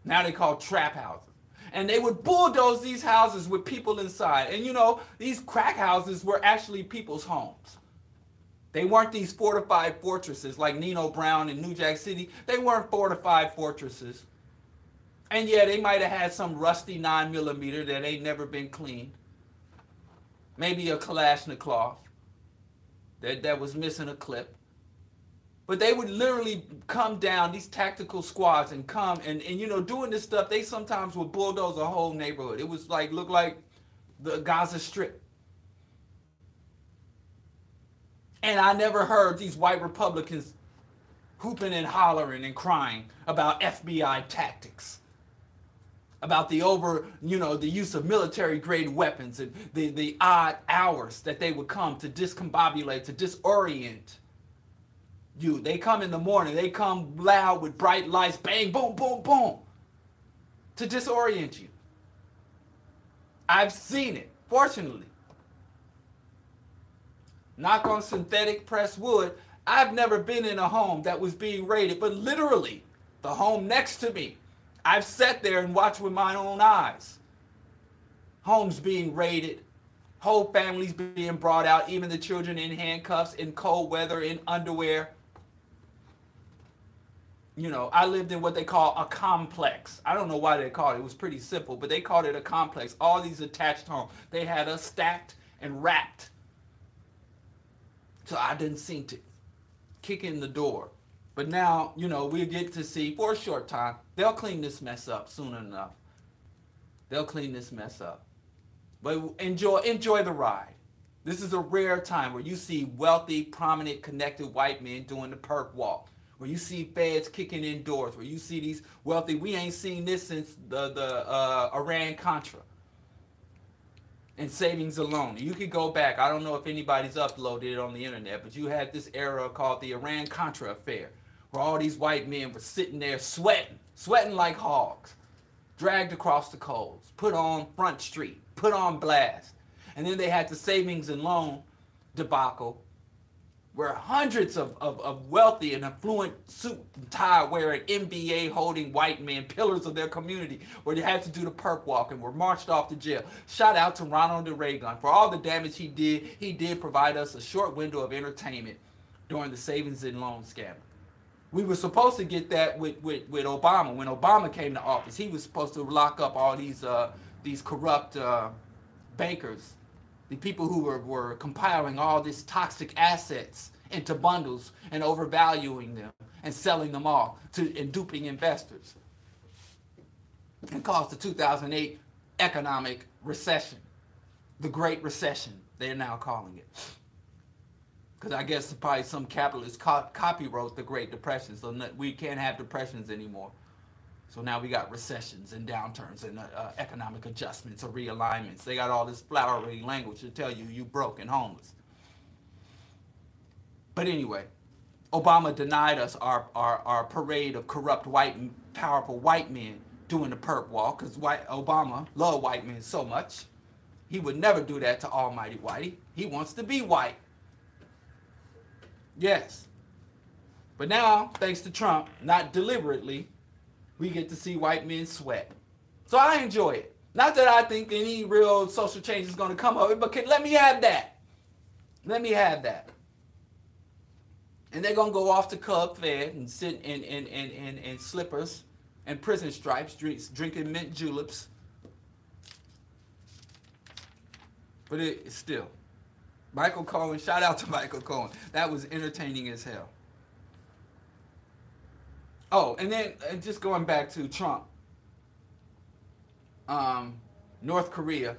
Speaker 1: Now they call trap houses. And they would bulldoze these houses with people inside. And you know, these crack houses were actually people's homes. They weren't these fortified fortresses like Nino Brown in New Jack City. They weren't fortified fortresses. And yeah, they might have had some rusty 9mm that ain't never been cleaned. Maybe a Kalashnikov that was missing a clip. But they would literally come down, these tactical squads, and come and you know, doing this stuff, they sometimes would bulldoze a whole neighborhood. It was like, looked like the Gaza Strip. And I never heard these white Republicans hooping and hollering and crying about FBI tactics, about the the use of military grade weapons and the odd hours that they would come to discombobulate, to disorient you. They come in the morning, they come loud with bright lights, bang, boom, boom, boom, to disorient you. I've seen it, fortunately. Knock on synthetic pressed wood, I've never been in a home that was being raided, but literally, the home next to me, I've sat there and watched with my own eyes. Homes being raided, whole families being brought out, even the children in handcuffs, in cold weather, in underwear. You know, I lived in what they call a complex. I don't know why they called it. It was pretty simple, but they called it a complex. All these attached homes. They had us stacked and wrapped. So I didn't seem to kick in the door. But now, you know, we get to see, for a short time, they'll clean this mess up soon enough. They'll clean this mess up. But enjoy the ride. This is a rare time where you see wealthy, prominent, connected white men doing the perp walk. Where you see feds kicking in doors. Where you see these wealthy, we ain't seen this since the Iran-Contra. And savings alone. You could go back. I don't know if anybody's uploaded it on the internet, but you had this era called the Iran-Contra affair, where all these white men were sitting there sweating like hogs, dragged across the coals, put on Front Street, put on blast. And then they had the savings and loan debacle, where hundreds of wealthy and affluent suit and tie wearing MBA holding white men, pillars of their community, where they had to do the perp walk and were marched off to jail. Shout out to Ronald Reagan for all the damage he did. He did provide us a short window of entertainment during the savings and loan scandal. We were supposed to get that with Obama. When Obama came to office, he was supposed to lock up all these corrupt bankers, the people who were compiling all these toxic assets into bundles and overvaluing them and selling them off and duping investors, and caused the 2008 economic recession, the Great Recession, they're now calling it. Because I guess probably some capitalist copywrote the Great Depression, so we can't have depressions anymore. So now we got recessions and downturns and economic adjustments or realignments. They got all this flowery language to tell you you broke and homeless. But anyway, Obama denied us our parade of corrupt, powerful white men doing the perp walk because Obama loved white men so much. He would never do that to almighty whitey. He wants to be white. Yes. But now, thanks to Trump, not deliberately, we get to see white men sweat. So I enjoy it. Not that I think any real social change is going to come of it, but let me have that. Let me have that. And they're going to go off to Club Fed and sit in slippers and prison stripes, drinking mint juleps. But it's still. Michael Cohen, shout out to Michael Cohen. That was entertaining as hell. Oh, and then just going back to Trump. North Korea,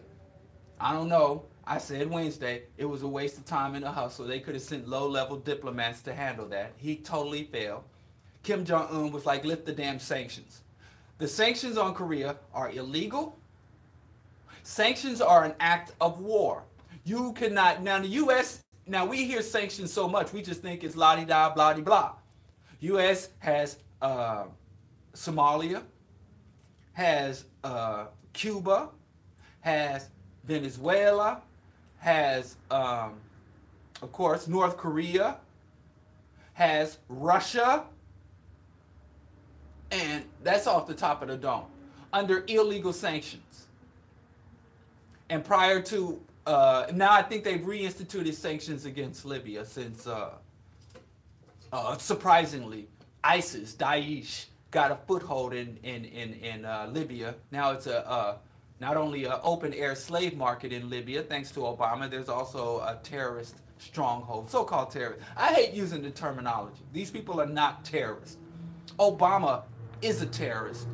Speaker 1: I don't know. I said Wednesday, it was a waste of time and a hustle. They could have sent low-level diplomats to handle that. He totally failed. Kim Jong-un was like, lift the damn sanctions. The sanctions on Korea are illegal. Sanctions are an act of war. You cannot, now the U.S., now we hear sanctions so much, we just think it's la-di-da, blah-di-blah. U.S. has Somalia, has Cuba, has Venezuela, has, of course, North Korea, has Russia, and that's off the top of the dome, under illegal sanctions. And prior to, now I think they've reinstituted sanctions against Libya since, surprisingly, ISIS, Daesh, got a foothold in Libya. Now it's not only an open-air slave market in Libya, thanks to Obama, there's also a terrorist stronghold, so-called terrorist. I hate using the terminology. These people are not terrorists. Obama is a terrorist.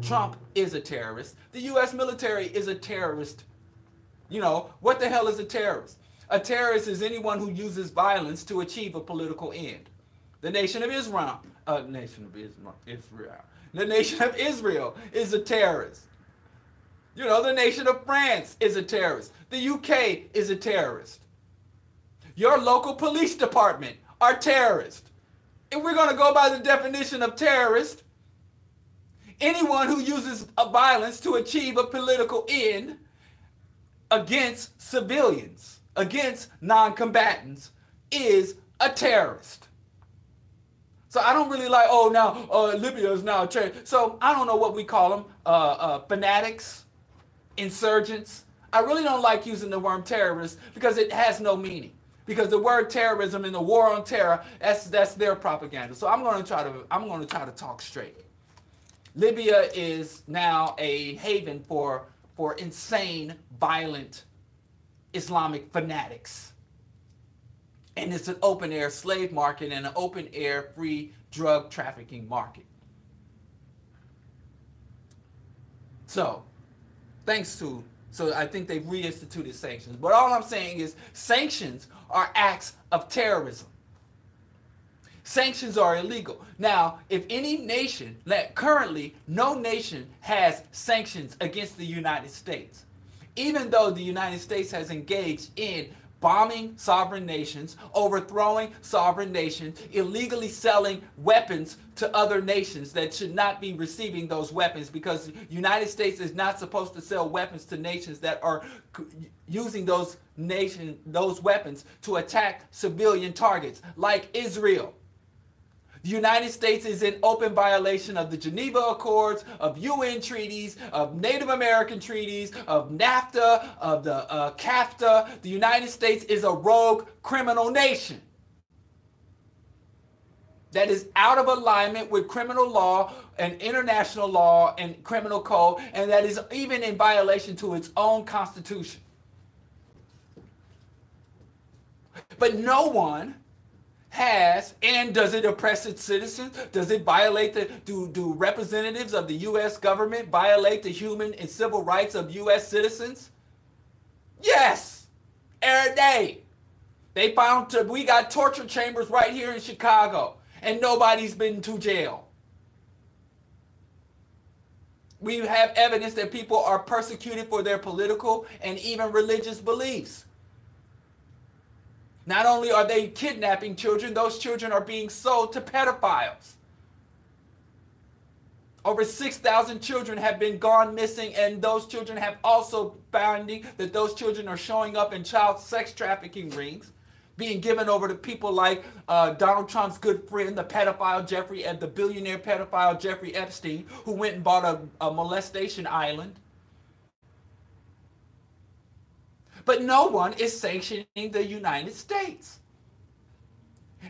Speaker 1: Trump is a terrorist. The U.S. military is a terrorist. You know, what the hell is a terrorist? A terrorist is anyone who uses violence to achieve a political end. The nation of Israel, the nation of Israel is a terrorist. You know, the nation of France is a terrorist. The UK is a terrorist. Your local police department are terrorists. If we're going to go by the definition of terrorist, anyone who uses violence to achieve a political end against civilians, against non-combatants, is a terrorist. So I don't really like, oh, now Libya is now a terrorist. So I don't know what we call them, fanatics, insurgents. I really don't like using the word terrorist because it has no meaning. Because the word terrorism and the war on terror, that's their propaganda. So I'm going to try to talk straight. Libya is now a haven for insane, violent Islamic fanatics. And it's an open-air slave market and an open-air free drug trafficking market. So I think they've reinstituted sanctions. But all I'm saying is sanctions are acts of terrorism. Sanctions are illegal. Now, if any nation, currently no nation has sanctions against the United States, even though the United States has engaged in bombing sovereign nations, overthrowing sovereign nations, illegally selling weapons to other nations that should not be receiving those weapons, because the United States is not supposed to sell weapons to nations that are using those weapons to attack civilian targets, like Israel. The United States is in open violation of the Geneva Accords, of UN treaties, of Native American treaties, of NAFTA, of the CAFTA. The United States is a rogue criminal nation that is out of alignment with criminal law and international law and criminal code, and that is even in violation to its own constitution. But no one has, and does it oppress its citizens? Does it violate do representatives of the U.S. government violate the human and civil rights of U.S. citizens? Yes, every day. We got torture chambers right here in Chicago, and nobody's been to jail. We have evidence that people are persecuted for their political and even religious beliefs. Not only are they kidnapping children, those children are being sold to pedophiles. Over 6,000 children have been gone missing, and those children have also finding that those children are showing up in child sex trafficking rings, being given over to people like Donald Trump's good friend, the pedophile Jeffrey, and the billionaire pedophile Jeffrey Epstein, who went and bought a molestation island. But no one is sanctioning the United States.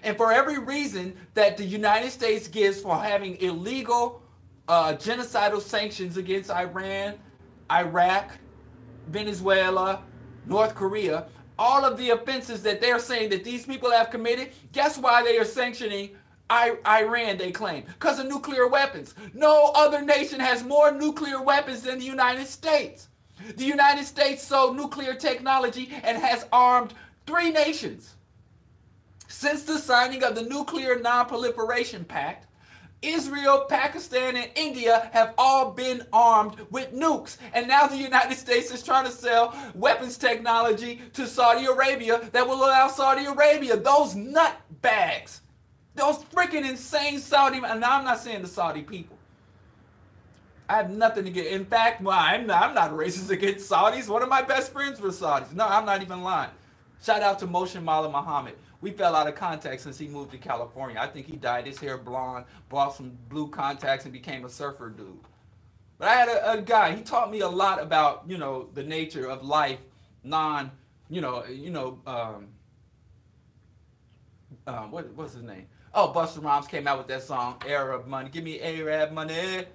Speaker 1: And for every reason that the United States gives for having illegal genocidal sanctions against Iran, Iraq, Venezuela, North Korea, all of the offenses that they're saying that these people have committed, guess why they are sanctioning Iran, they claim? Because of nuclear weapons. No other nation has more nuclear weapons than the United States. The United States sold nuclear technology and has armed 3 nations. Since the signing of the Nuclear Non-Proliferation Pact, Israel, Pakistan, and India have all been armed with nukes. And now the United States is trying to sell weapons technology to Saudi Arabia that will allow Saudi Arabia, those nut bags, those freaking insane Saudi, and I'm not saying the Saudi people. I have nothing to get. In fact, well, I'm not racist against Saudis. One of my best friends were Saudis. No, I'm not even lying. Shout out to Moshe Mala Muhammad. We fell out of contact since he moved to California. I think he dyed his hair blonde, bought some blue contacts, and became a surfer dude. But I had a guy. He taught me a lot about, you know, the nature of life, what's his name? Oh, Busta Rhymes came out with that song, Arab Money. Give me Arab money.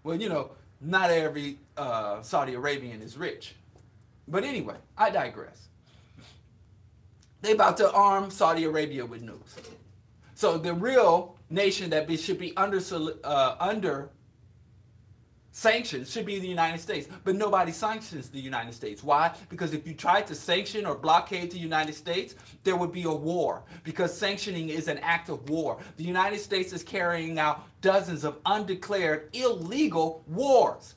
Speaker 1: Well, you know, not every Saudi Arabian is rich. But anyway, I digress. They about to arm Saudi Arabia with nukes. So the real nation that should be under sanctions should be the United States. But nobody sanctions the United States. Why? Because if you tried to sanction or blockade the United States, there would be a war. Because sanctioning is an act of war. The United States is carrying out dozens of undeclared illegal wars.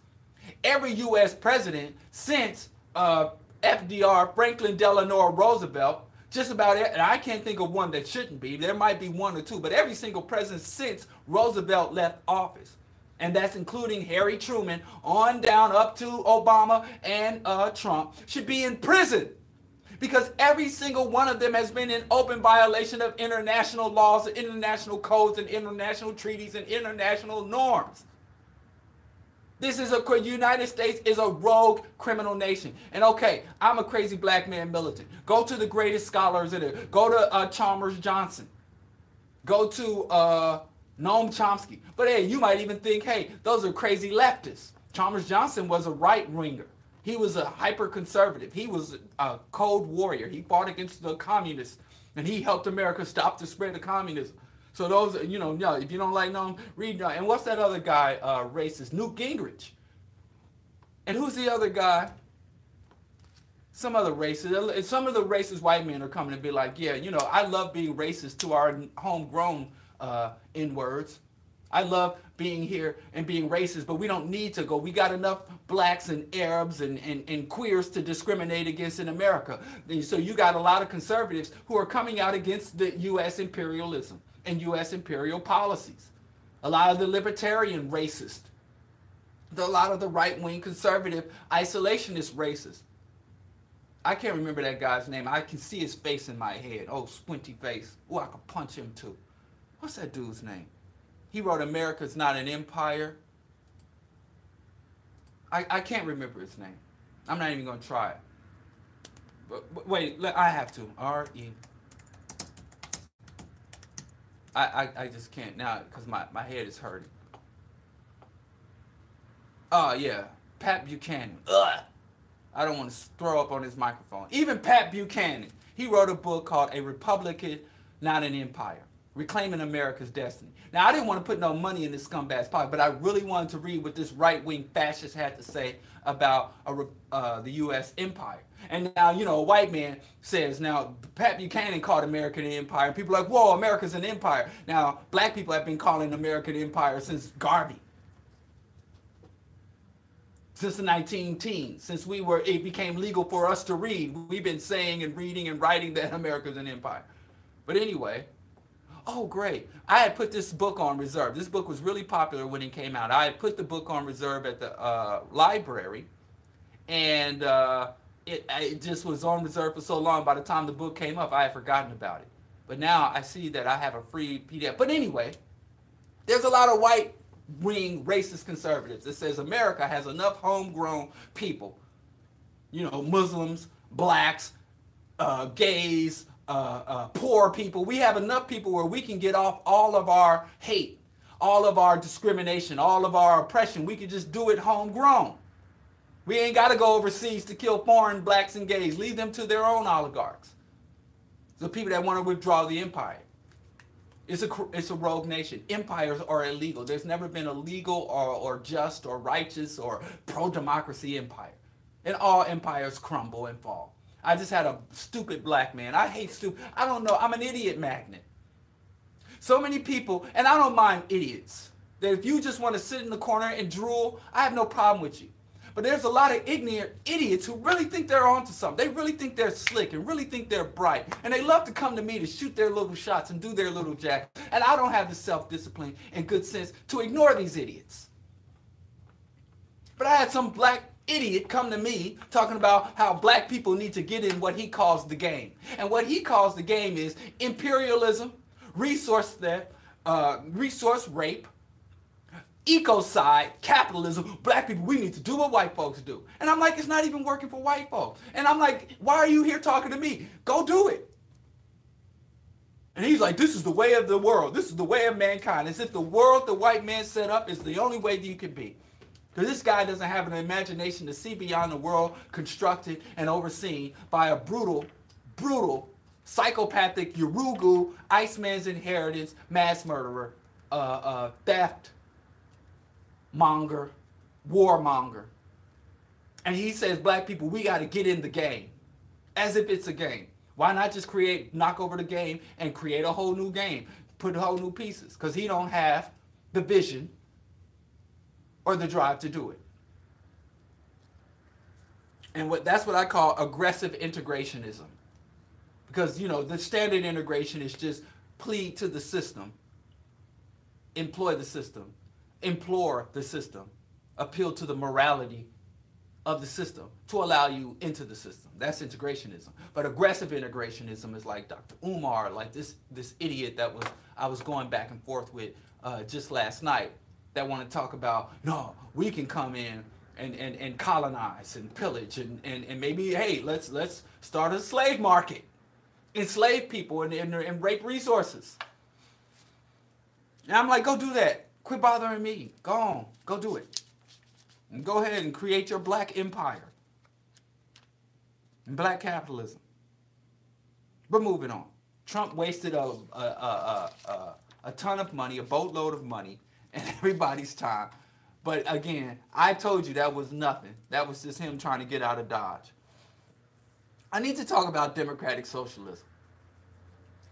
Speaker 1: Every U.S. president since FDR, Franklin Delano Roosevelt, just about it, and I can't think of one that shouldn't be. There might be 1 or 2, but every single president since Roosevelt left office, and that's including Harry Truman on down up to Obama and Trump, should be in prison. Because every single one of them has been in open violation of international laws, international codes, and international treaties, and international norms. This is United States is a rogue criminal nation. And okay, I'm a crazy black man militant. Go to the greatest scholars in it. Go to Chalmers Johnson. Go to Noam Chomsky. But hey, you might even think, hey, those are crazy leftists. Chalmers Johnson was a right-winger. He was a hyper-conservative. He was a cold warrior. He fought against the communists. And he helped America stop the spread of communism. So those, if you don't like Noam, read. And what's that other guy, racist? Newt Gingrich. And who's the other guy? Some other racist. Some of the racist white men are coming and be like, yeah, I love being racist to our homegrown N-words. I love being here and being racist, but we don't need to go. We got enough blacks and Arabs and queers to discriminate against in America. So you got a lot of conservatives who are coming out against the U.S. imperialism and U.S. imperial policies. A lot of the libertarian racist. A lot of the right-wing conservative isolationist racist. I can't remember that guy's name. I can see his face in my head. Oh, squinty face. Oh, I could punch him too. What's that dude's name? He wrote America's Not an Empire. I can't remember his name. I'm not even going to try it. But wait, I have to. R-E. I just can't now because my head is hurting. Oh, yeah. Pat Buchanan. Ugh. I don't want to throw up on his microphone. Even Pat Buchanan. He wrote a book called A Republic, Not an Empire. Reclaiming America's Destiny. Now, I didn't want to put no money in this scumbag's pocket, but I really wanted to read what this right-wing fascist had to say about the U.S. empire. And now, a white man says, now, Pat Buchanan called America an empire. And people are like, whoa, America's an empire. Now, black people have been calling America an empire since Garvey. Since the 19-teens, since it became legal for us to read. We've been saying and reading and writing that America's an empire. But anyway, oh, great. I had put this book on reserve. This book was really popular when it came out. I had put the book on reserve at the library, and it just was on reserve for so long. By the time the book came up, I had forgotten about it. But now I see that I have a free PDF. But anyway, there's a lot of white-wing racist conservatives that says America has enough homegrown people, you know, Muslims, blacks, gays, poor people. We have enough people where we can get off all of our hate, all of our discrimination, all of our oppression. We can just do it homegrown. We ain't got to go overseas to kill foreign blacks and gays. Leave them to their own oligarchs. The people that want to withdraw the empire. It's a rogue nation. Empires are illegal. There's never been a legal or just or righteous or pro-democracy empire. And all empires crumble and fall. I just had a stupid black man. I hate stupid. I don't know. I'm an idiot magnet. So many people, and I don't mind idiots, that if you just want to sit in the corner and drool, I have no problem with you. But there's a lot of ignorant idiots who really think they're onto something. They really think they're slick and really think they're bright. And they love to come to me to shoot their little shots and do their little jacks. And I don't have the self-discipline and good sense to ignore these idiots. But I had some black idiot come to me talking about how black people need to get in what he calls the game. And what he calls the game is imperialism, resource theft, resource rape, ecocide, capitalism. Black people, we need to do what white folks do. And I'm like, it's not even working for white folks. And I'm like, why are you here talking to me? Go do it. And he's like, this is the way of the world. This is the way of mankind. As if the world the white man set up is the only way that you can be. Because this guy doesn't have an imagination to see beyond the world constructed and overseen by a brutal, psychopathic Urugu, Iceman's inheritance, mass murderer, theft monger, warmonger. And he says, black people, we got to get in the game. As if it's a game. Why not just knock over the game and create a whole new game? Put whole new pieces. Because he don't have the vision or the drive to do it. And that's what I call aggressive integrationism. Because, you know, the standard integration is just plead to the system, employ the system, implore the system, appeal to the morality of the system to allow you into the system. That's integrationism. But aggressive integrationism is like Dr. Umar, like this idiot that I was going back and forth with just last night, that want to talk about, no, we can come in and colonize and pillage and maybe, hey, let's start a slave market, enslave people and rape resources. And I'm like, go do that. Quit bothering me. Go on. Go do it. And go ahead and create your black empire and black capitalism. But moving on. Trump wasted a ton of money, a boatload of money, and everybody's time. But again, I told you that was nothing. That was just him trying to get out of Dodge. I need to talk about democratic socialism.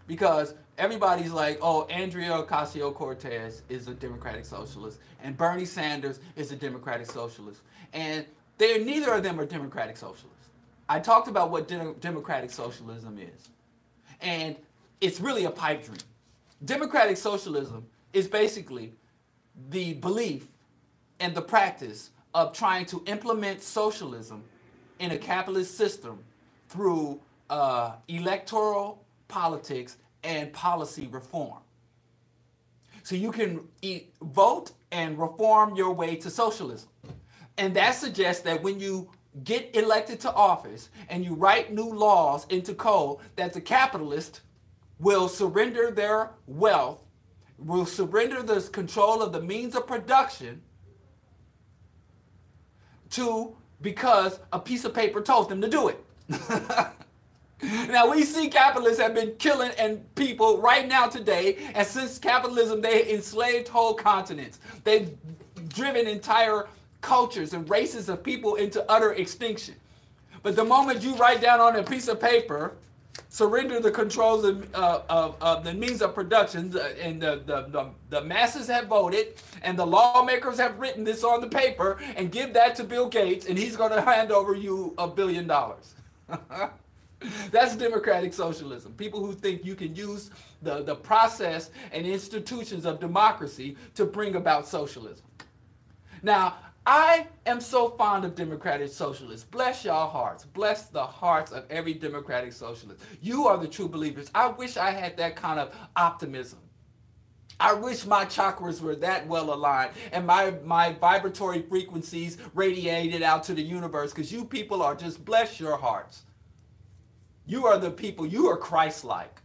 Speaker 1: Because everybody's like, oh, Andrea Ocasio-Cortez is a democratic socialist, and Bernie Sanders is a democratic socialist. And neither of them are democratic socialists. I talked about what democratic socialism is. And it's really a pipe dream. Democratic socialism is basically the belief and the practice of trying to implement socialism in a capitalist system through electoral politics and policy reform. So you can vote and reform your way to socialism. And that suggests that when you get elected to office and you write new laws into code, that the capitalist will surrender their wealth, will surrender the control of the means of production because a piece of paper told them to do it. Now, we see capitalists have been killing people right now today, and since capitalism, they enslaved whole continents. They've driven entire cultures and races of people into utter extinction. But the moment you write down on a piece of paper, surrender the controls of the means of production, and the masses have voted, and the lawmakers have written this on the paper, and give that to Bill Gates, and he's going to hand over you $1 billion. That's democratic socialism. People who think you can use the process and institutions of democracy to bring about socialism. Now, I am so fond of democratic socialists. Bless y'all hearts. Bless the hearts of every democratic socialist. You are the true believers. I wish I had that kind of optimism. I wish my chakras were that well aligned and my vibratory frequencies radiated out to the universe, because you people are just, bless your hearts. You are the people, you are Christ-like.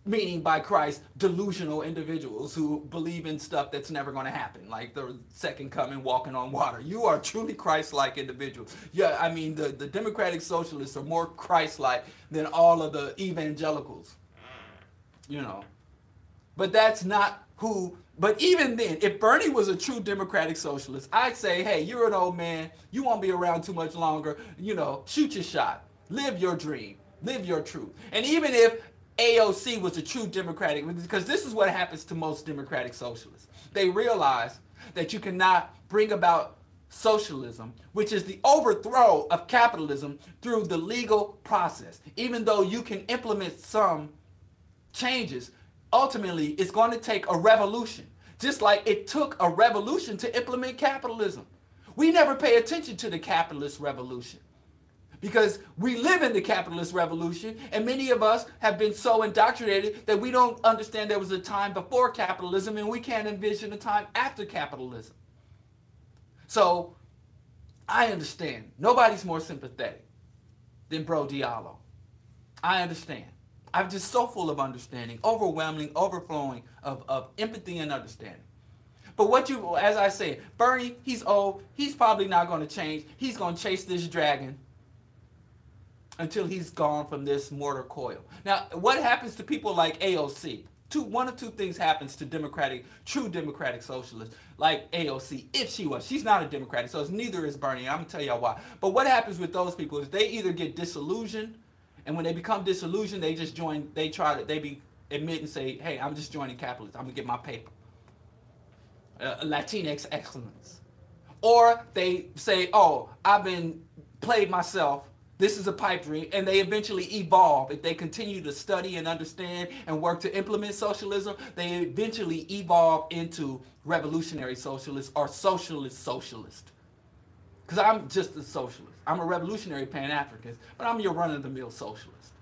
Speaker 1: Meaning by Christ, delusional individuals who believe in stuff that's never going to happen, like the second coming, walking on water. You are truly Christ-like individuals. Yeah, I mean, the democratic socialists are more Christ-like than all of the evangelicals, you know. But that's not who, but even then, if Bernie was a true democratic socialist, I'd say, hey, you're an old man, you won't be around too much longer, you know, shoot your shot, live your dream, live your truth. And even if AOC was a true democratic, because this is what happens to most democratic socialists. They realize that you cannot bring about socialism, which is the overthrow of capitalism, through the legal process. Even though you can implement some changes, ultimately it's going to take a revolution. Just like it took a revolution to implement capitalism. We never pay attention to the capitalist revolution, because we live in the capitalist revolution, and many of us have been so indoctrinated that we don't understand there was a time before capitalism, and we can't envision a time after capitalism. So I understand. Nobody's more sympathetic than Bro Diallo. I understand. I'm just so full of understanding, overwhelming, overflowing of empathy and understanding. But what you, as I said, Bernie, he's old. He's probably not going to change. He's going to chase this dragon until he's gone from this mortar coil. Now, what happens to people like AOC? One of two things happens to true democratic socialists like AOC, if she was. She's not a democratic socialist, neither is Bernie. I'm going to tell y'all why. But what happens with those people is they either get disillusioned, and when they become disillusioned, they just join, they admit and say, hey, I'm just joining capitalism. I'm going to get my paper. Latinx excellence. Or they say, oh, I've been played myself. This is a pipe dream, and they eventually evolve. If they continue to study and understand and work to implement socialism, they eventually evolve into revolutionary socialists or socialist. Because I'm just a socialist. I'm a revolutionary Pan-Africanist, but I'm your run-of-the-mill socialist.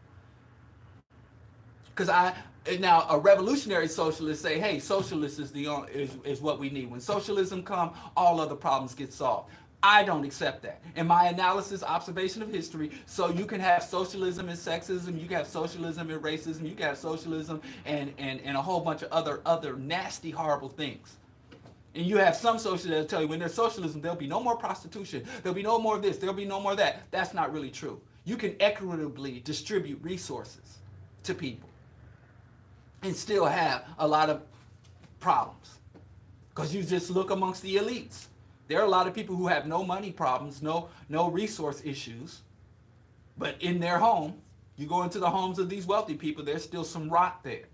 Speaker 1: Because now a revolutionary socialist say, hey, socialist is what we need. When socialism comes, all other problems get solved. I don't accept that. In my analysis, observation of history, so you can have socialism and sexism, you can have socialism and racism, you can have socialism and a whole bunch of other nasty, horrible things. And you have some socialists that tell you when there's socialism, there'll be no more prostitution, there'll be no more of this, there'll be no more of that. That's not really true. You can equitably distribute resources to people and still have a lot of problems, because you just look amongst the elites. There are a lot of people who have no money problems, no resource issues, but in their home, you go into the homes of these wealthy people, there's still some rot there.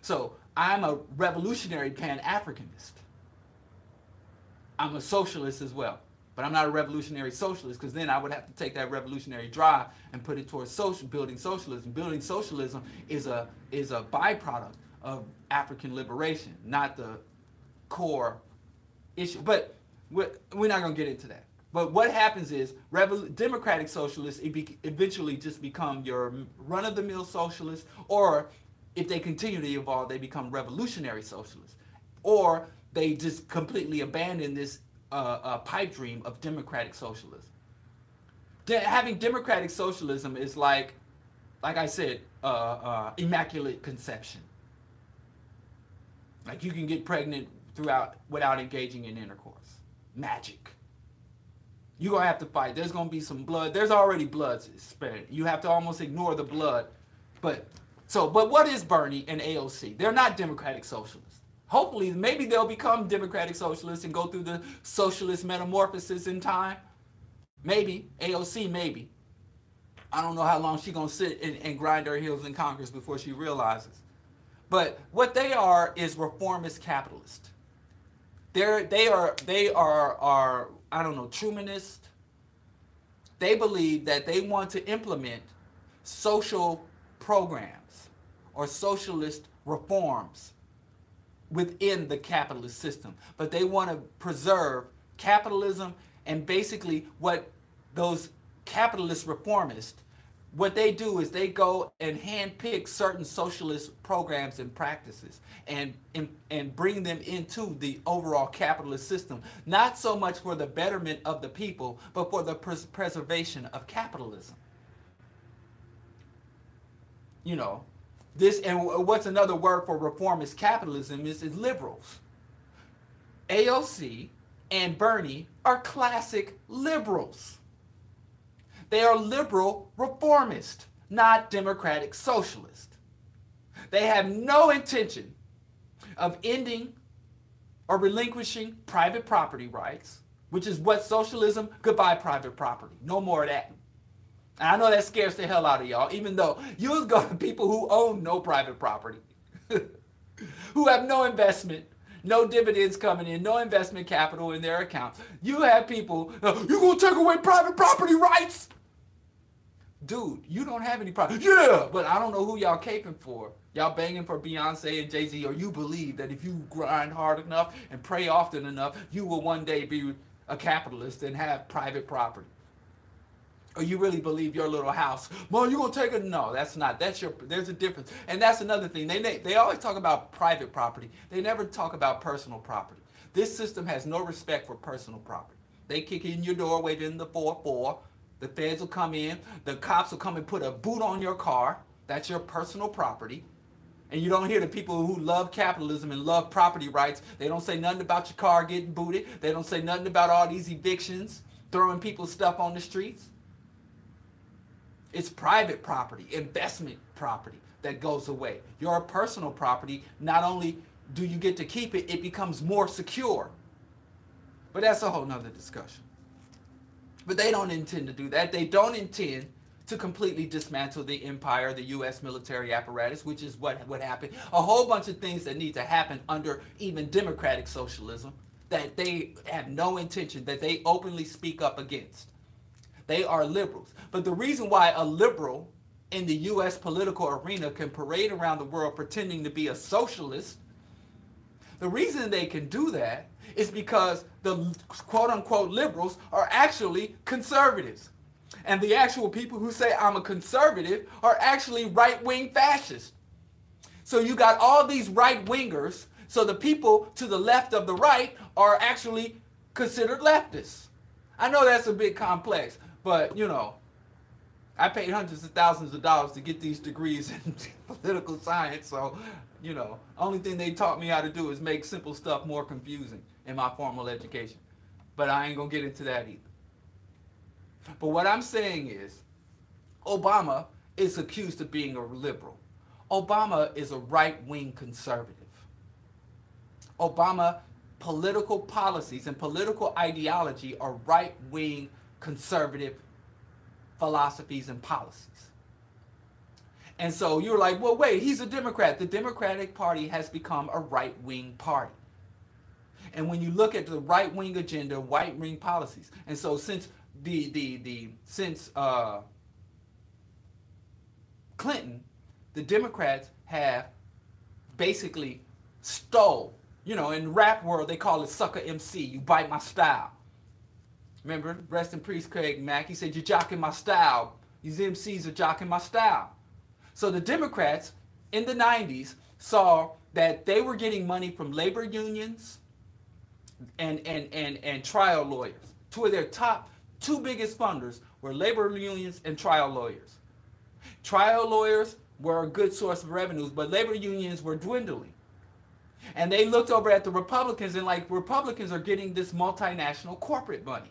Speaker 1: So I'm a revolutionary Pan-Africanist. I'm a socialist as well, but I'm not a revolutionary socialist, because then I would have to take that revolutionary drive and put it towards building socialism. Building socialism is a byproduct of African liberation, not the core issue. But we're not going to get into that. But what happens is democratic socialists eventually just become your run-of-the-mill socialists, or if they continue to evolve, they become revolutionary socialists, or they just completely abandon this pipe dream of democratic socialism. Having democratic socialism is like I said, immaculate conception. Like you can get pregnant without engaging in intercourse. Magic. You're going to have to fight. There's going to be some blood. There's already blood spared. You have to almost ignore the blood. But what is Bernie and AOC? They're not democratic socialists. Hopefully, maybe they'll become democratic socialists and go through the socialist metamorphosis in time. Maybe. AOC, maybe. I don't know how long she's going to sit and grind her heels in Congress before she realizes. But what they are is reformist capitalists. They are I don't know, Trumanist, they believe that they want to implement social programs or socialist reforms within the capitalist system. But they want to preserve capitalism, and basically what those capitalist reformists, what they do is they go and handpick certain socialist programs and practices and bring them into the overall capitalist system, not so much for the betterment of the people, but for the preservation of capitalism. You know, this, and what's another word for reformist capitalism is liberals. AOC and Bernie are classic liberals. They are liberal reformist, not democratic socialist. They have no intention of ending or relinquishing private property rights, which is what socialism, goodbye private property. No more of that. And I know that scares the hell out of y'all, even though you was going to people who own no private property, who have no investment, no dividends coming in, no investment capital in their accounts. You have people, you're going to take away private property rights? Dude, you don't have any problem. Yeah, but I don't know who y'all caping for. Y'all banging for Beyonce and Jay-Z, or you believe that if you grind hard enough and pray often enough, you will one day be a capitalist and have private property. Or you really believe your little house, Mom, you gonna take it? No, that's not. There's a difference. And that's another thing. They always talk about private property. They never talk about personal property. This system has no respect for personal property. They kick in your door waving the 4-4. The feds will come in. The cops will come and put a boot on your car. That's your personal property. And you don't hear the people who love capitalism and love property rights. They don't say nothing about your car getting booted. They don't say nothing about all these evictions, throwing people's stuff on the streets. It's private property, investment property that goes away. Your personal property, not only do you get to keep it, it becomes more secure. But that's a whole nother discussion. But they don't intend to do that. They don't intend to completely dismantle the empire, the U.S. military apparatus, which is what would happen. A whole bunch of things that need to happen under even democratic socialism that they have no intention, that they openly speak up against. They are liberals. But the reason why a liberal in the U.S. political arena can parade around the world pretending to be a socialist, the reason they can do that is because the quote-unquote liberals are actually conservatives. And the actual people who say I'm a conservative are actually right-wing fascists. So you got all these right-wingers, so the people to the left of the right are actually considered leftists. I know that's a bit complex, but, you know, I paid hundreds of thousands of dollars to get these degrees in political science, so, you know, only thing they taught me how to do is make simple stuff more confusing in my formal education. But I ain't gonna get into that either. But what I'm saying is, Obama is accused of being a liberal. Obama is a right-wing conservative. Obama political policies and political ideology are right-wing conservative philosophies and policies. And so you're like, well, wait, he's a Democrat. The Democratic Party has become a right-wing party. And when you look at the right-wing agenda, right-wing policies, and so since Clinton, the Democrats have basically stole. You know, in the rap world, they call it sucker MC. You bite my style. Remember, rest in peace, Craig Mack. He said, you're jocking my style. These MCs are jocking my style. So the Democrats in the 90s saw that they were getting money from labor unions and trial lawyers. Two of their two biggest funders were labor unions and trial lawyers. Trial lawyers were a good source of revenues, but labor unions were dwindling. And they looked over at the Republicans and like, Republicans are getting this multinational corporate money.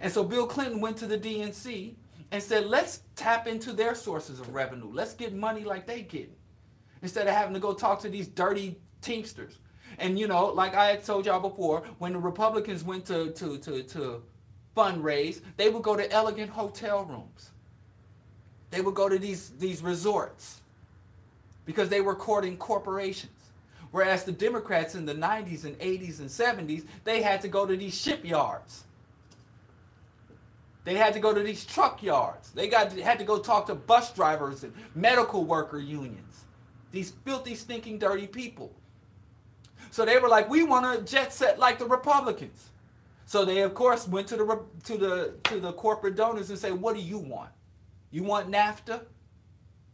Speaker 1: And so Bill Clinton went to the DNC and said, let's tap into their sources of revenue. Let's get money like they get, instead of having to go talk to these dirty Teamsters. And, you know, like I had told y'all before, when the Republicans went to fundraise, they would go to elegant hotel rooms. They would go to these resorts because they were courting corporations. Whereas the Democrats in the 90s and 80s and 70s, they had to go to these shipyards. They had to go to these truck yards. Had to go talk to bus drivers and medical worker unions. These filthy, stinking, dirty people. So they were like, we want to jet set like the Republicans. So they, of course, went to the corporate donors and said, what do you want? You want NAFTA?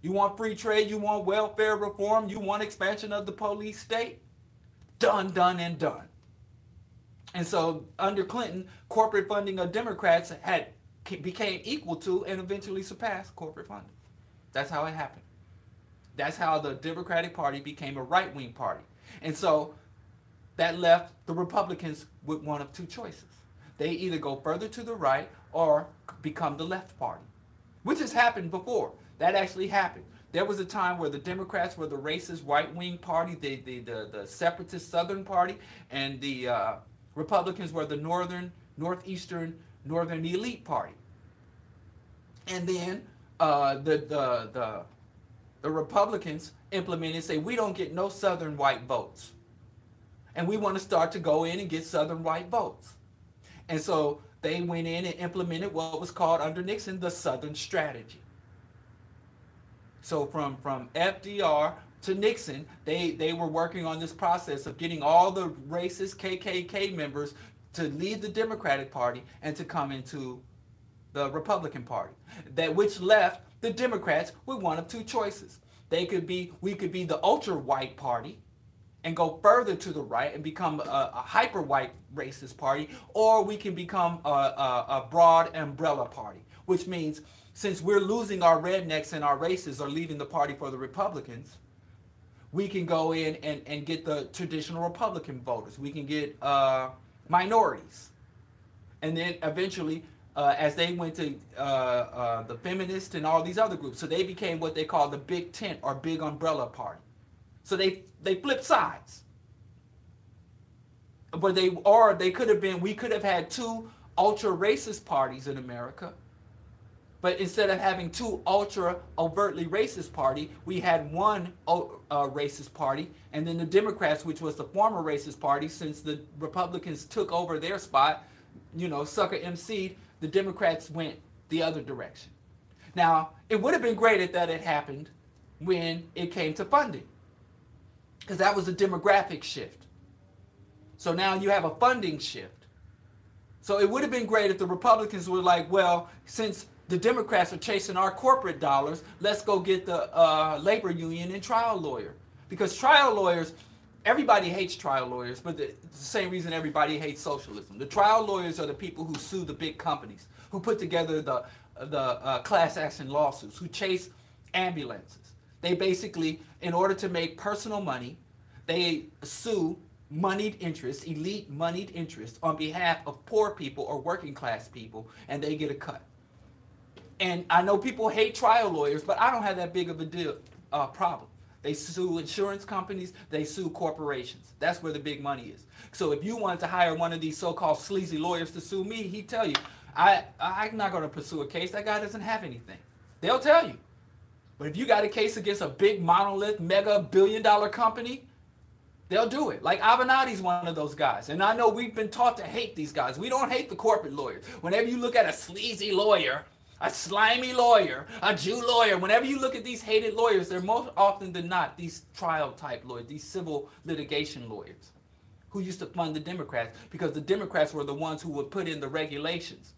Speaker 1: You want free trade? You want welfare reform? You want expansion of the police state? Done, done, and done. And so under Clinton, corporate funding of Democrats became equal to and eventually surpassed corporate funding. That's how it happened. That's how the Democratic Party became a right-wing party. And so that left the Republicans with one of two choices. They either go further to the right or become the left party, which has happened before. That actually happened. There was a time where the Democrats were the racist right-wing party, the separatist Southern party, and the Republicans were the northeastern elite party. And then the Republicans implemented, say, we don't get no Southern white votes. And we want to start to go in and get Southern white votes. And so they went in and implemented what was called under Nixon the Southern strategy. So from FDR to Nixon, they were working on this process of getting all the racist KKK members to leave the Democratic Party and to come into the Republican Party. Which left the Democrats with one of two choices. We could be the ultra-white party and go further to the right and become a hyper-white racist party, or we can become a broad umbrella party, which means since we're losing our rednecks and our racists are leaving the party for the Republicans, we can go in and get the traditional Republican voters. We can get minorities. And then eventually, as they went to the feminists and all these other groups, so they became what they call the big tent or big umbrella party. So they flipped sides. But they could have been, we could have had two ultra racist parties in America. But instead of having two ultra overtly racist party, we had one racist party, and then the Democrats, which was the former racist party, since the Republicans took over their spot, sucker MC'd, the Democrats went the other direction. Now, it would have been great if that had happened when it came to funding, because that was a demographic shift. So now you have a funding shift. So it would have been great if the Republicans were like, well, since the Democrats are chasing our corporate dollars, let's go get the labor union and trial lawyer. Because trial lawyers, everybody hates trial lawyers, but it's the same reason everybody hates socialism. The trial lawyers are the people who sue the big companies, who put together the class action lawsuits, who chase ambulances. They basically, in order to make personal money, they sue moneyed interests, elite moneyed interests, on behalf of poor people or working class people, and they get a cut. And I know people hate trial lawyers, but I don't have that big of a problem. They sue insurance companies, they sue corporations. That's where the big money is. So if you wanted to hire one of these so-called sleazy lawyers to sue me, he'd tell you, I'm not going to pursue a case. That guy doesn't have anything. They'll tell you. But if you got a case against a big monolith, mega billion-dollar company, they'll do it. Like Avenatti's one of those guys. And I know we've been taught to hate these guys. We don't hate the corporate lawyers. Whenever you look at a sleazy lawyer, a slimy lawyer, a Jew lawyer, whenever you look at these hated lawyers, they're most often than not these trial type lawyers, these civil litigation lawyers who used to fund the Democrats, because the Democrats were the ones who would put in the regulations,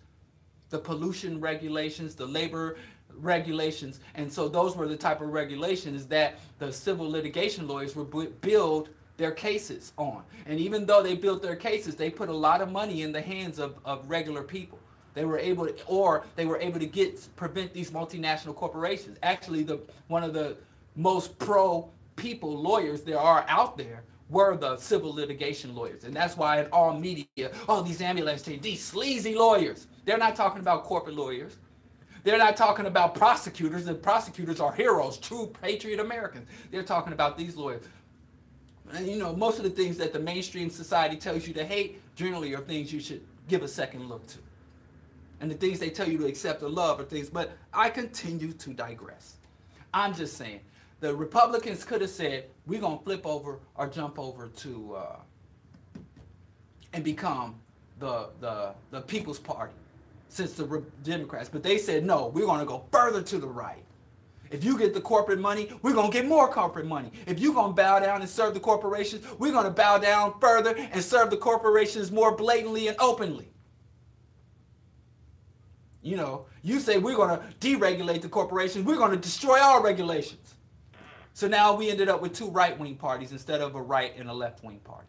Speaker 1: the pollution regulations, the labor regulations. And so those were the type of regulations that the civil litigation lawyers would build their cases on. And even though they built their cases, they put a lot of money in the hands of regular people. They were able to, prevent these multinational corporations. Actually, one of the most pro-people lawyers there are out there were the civil litigation lawyers. And that's why in all media, these ambulance teams, these sleazy lawyers, they're not talking about corporate lawyers. They're not talking about prosecutors. The prosecutors are heroes, true patriot Americans. They're talking about these lawyers. And most of the things that the mainstream society tells you to hate generally are things you should give a second look to. And the things they tell you to accept or love are things, but I continue to digress. I'm just saying, the Republicans could have said, we're going to flip over or jump over to, and become the People's Party. since the Democrats. But they said, no, we're going to go further to the right. If you get the corporate money, we're going to get more corporate money. If you're going to bow down and serve the corporations, we're going to bow down further and serve the corporations more blatantly and openly. You know, you say we're going to deregulate the corporations, we're going to destroy all regulations. So now we ended up with two right-wing parties instead of a right and a left-wing party.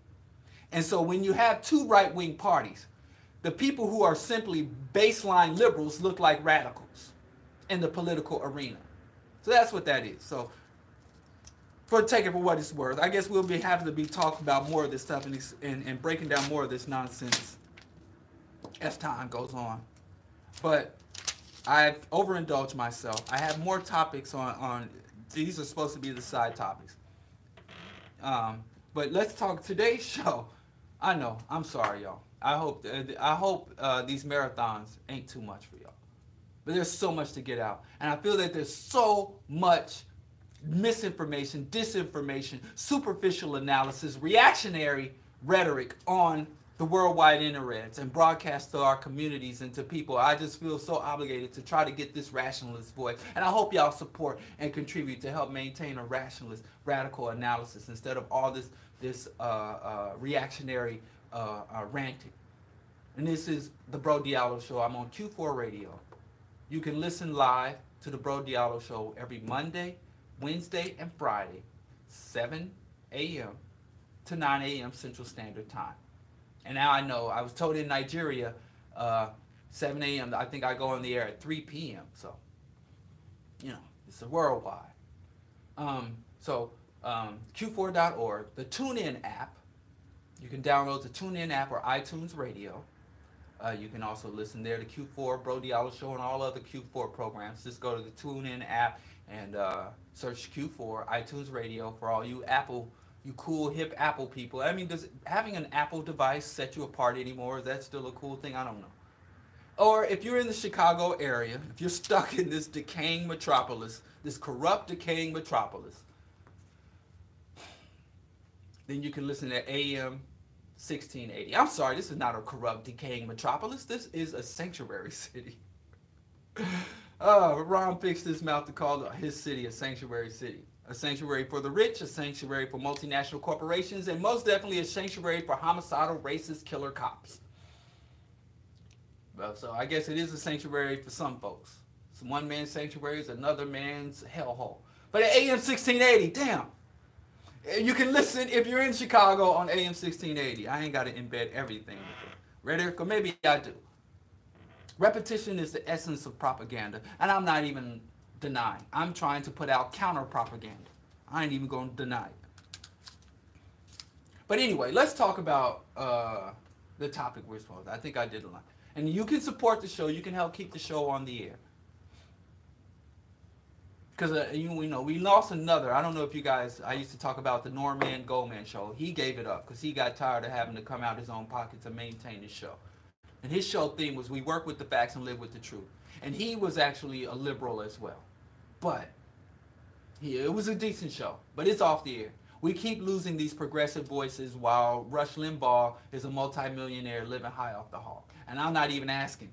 Speaker 1: And so when you have two right-wing parties, the people who are simply baseline liberals look like radicals in the political arena. So that's what that is. So take it for what it's worth. I guess we'll be having to be talking about more of this stuff and breaking down more of this nonsense as time goes on. But I've overindulged myself. I have more topics on these are supposed to be the side topics. But let's talk today's show. I know. I'm sorry, y'all. I hope these marathons ain't too much for y'all. But there's so much to get out. And I feel that there's so much misinformation, disinformation, superficial analysis, reactionary rhetoric on the worldwide internets and broadcast to our communities and to people. I just feel so obligated to try to get this rationalist voice. And I hope y'all support and contribute to help maintain a rationalist, radical analysis instead of all this reactionary ranting. And this is the Bro Diallo Show. I'm on Q4 Radio. You can listen live to the Bro Diallo Show every Monday, Wednesday, and Friday, 7 a.m. to 9 a.m. Central Standard Time. And now I know, I was told in Nigeria, 7 a.m., I think I go on the air at 3 p.m. So, you know, it's a worldwide. Q4.org, the TuneIn app. You can download the TuneIn app or iTunes Radio. You can also listen there to Q4, Bro Diallo Show, and all other Q4 programs. Just go to the TuneIn app and search Q4, iTunes Radio for all you cool, hip Apple people. I mean, does having an Apple device set you apart anymore? Is that still a cool thing? I don't know. Or if you're in the Chicago area, if you're stuck in this decaying metropolis, this corrupt, decaying metropolis, then you can listen to AM 1680. I'm sorry, this is not a corrupt, decaying metropolis. This is a sanctuary city. Ron fixed his mouth to call his city a sanctuary city. A sanctuary for the rich, a sanctuary for multinational corporations, and most definitely a sanctuary for homicidal, racist, killer cops. Well, so I guess it is a sanctuary for some folks. Some one man's sanctuary is another man's hellhole. But at AM 1680, damn. You can listen if you're in Chicago on AM 1680. I ain't got to embed everything with it. Rhetoric, or maybe I do. Repetition is the essence of propaganda, and I'm not even denying. I'm trying to put out counter propaganda. I ain't even going to deny it. But anyway, let's talk about the topic we're supposed to. I think I did a lot. And you can support the show. You can help keep the show on the air. Because we lost another. I don't know if you guys, I used to talk about the Norman Goldman show. He gave it up because he got tired of having to come out his own pocket to maintain his show. And his show theme was we work with the facts and live with the truth. And he was actually a liberal as well. But it was a decent show. But it's off the air. We keep losing these progressive voices while Rush Limbaugh is a multimillionaire living high off the hog. And I'm not even asking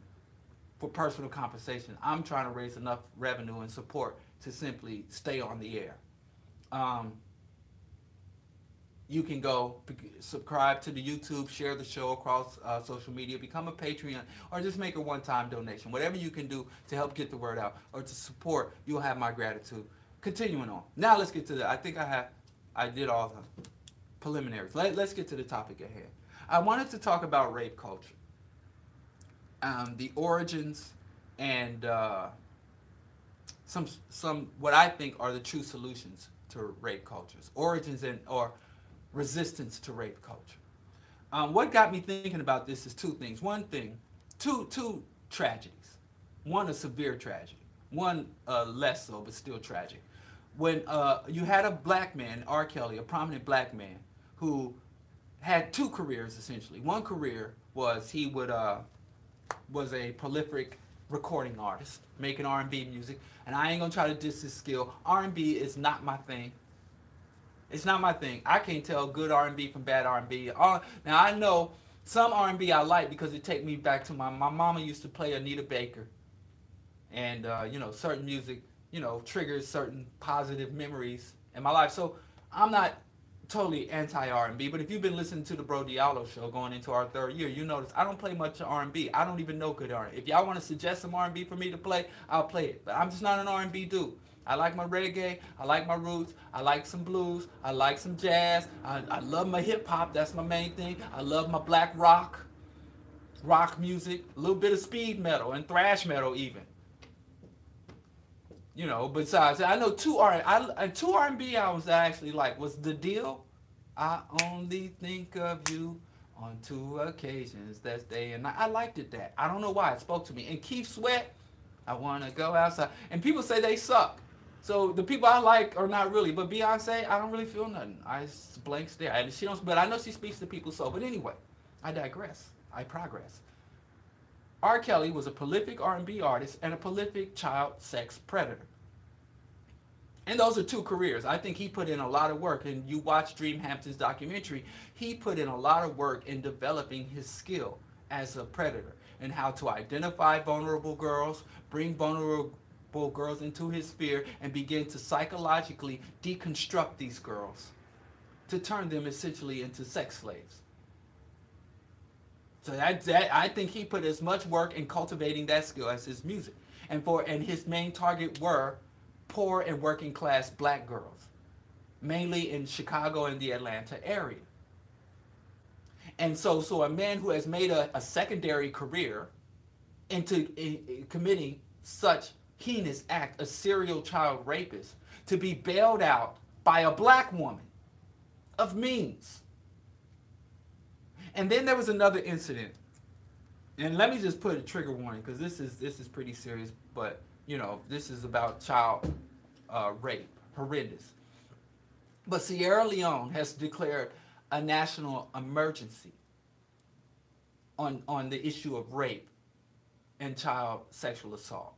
Speaker 1: for personal compensation. I'm trying to raise enough revenue and support to simply stay on the air. You can go subscribe to the YouTube, share the show across social media, become a Patreon, or just make a one-time donation. Whatever you can do to help get the word out or to support, you'll have my gratitude. Continuing on. Now let's get to the, I did all the preliminaries. Let's get to the topic at hand. I wanted to talk about rape culture. The origins and some what I think are the true solutions to rape cultures, origins or resistance to rape culture. What got me thinking about this is two things. One thing, two tragedies. One a severe tragedy, one less so but still tragic. When you had a black man, R. Kelly, a prominent black man, who had two careers essentially. One career was he was a prolific recording artist, making R&B music. And I ain't gonna try to diss his skill. R&B is not my thing. It's not my thing. I can't tell good R&B from bad R&B. Now I know Some R&B I like because it take me back to my mama used to play Anita Baker, and certain music triggers certain positive memories in my life. So I'm not totally anti R&B, but if you've been listening to the Bro Diallo show going into our third year, you notice I don't play much R&B. I don't even know good R&B. If y'all want to suggest some R&B for me to play, I'll play it. But I'm just not an R&B dude. I like my reggae. I like my roots. I like some blues. I like some jazz. I love my hip hop. That's my main thing. I love my black rock music, a little bit of speed metal and thrash metal even. Besides, I know two R&B albums that I actually like was The Deal. I only think of you on two occasions. That's day and night. I liked it that. I don't know why it spoke to me. And Keith Sweat, I wanna go outside. And people say they suck. So the people I like are not really. But Beyonce, I don't really feel nothing. I blank stare. She don't. But I know she speaks to people. So, but anyway, I digress. I progress. R. Kelly was a prolific R&B artist and a prolific child sex predator. And those are two careers. I think he put in a lot of work. And you watch Dream Hampton's documentary, he put in a lot of work in developing his skill as a predator and how to identify vulnerable girls, bring vulnerable girls into his sphere, and begin to psychologically deconstruct these girls to turn them essentially into sex slaves. So I think he put as much work in cultivating that skill as his music. And his main target were poor and working class black girls, mainly in Chicago and the Atlanta area. And so a man who has made a secondary career into committing such heinous act, a serial child rapist, to be bailed out by a black woman of means. And then there was another incident, and let me just put a trigger warning because this is pretty serious. But this is about child rape, horrendous. But Sierra Leone has declared a national emergency on the issue of rape and child sexual assault.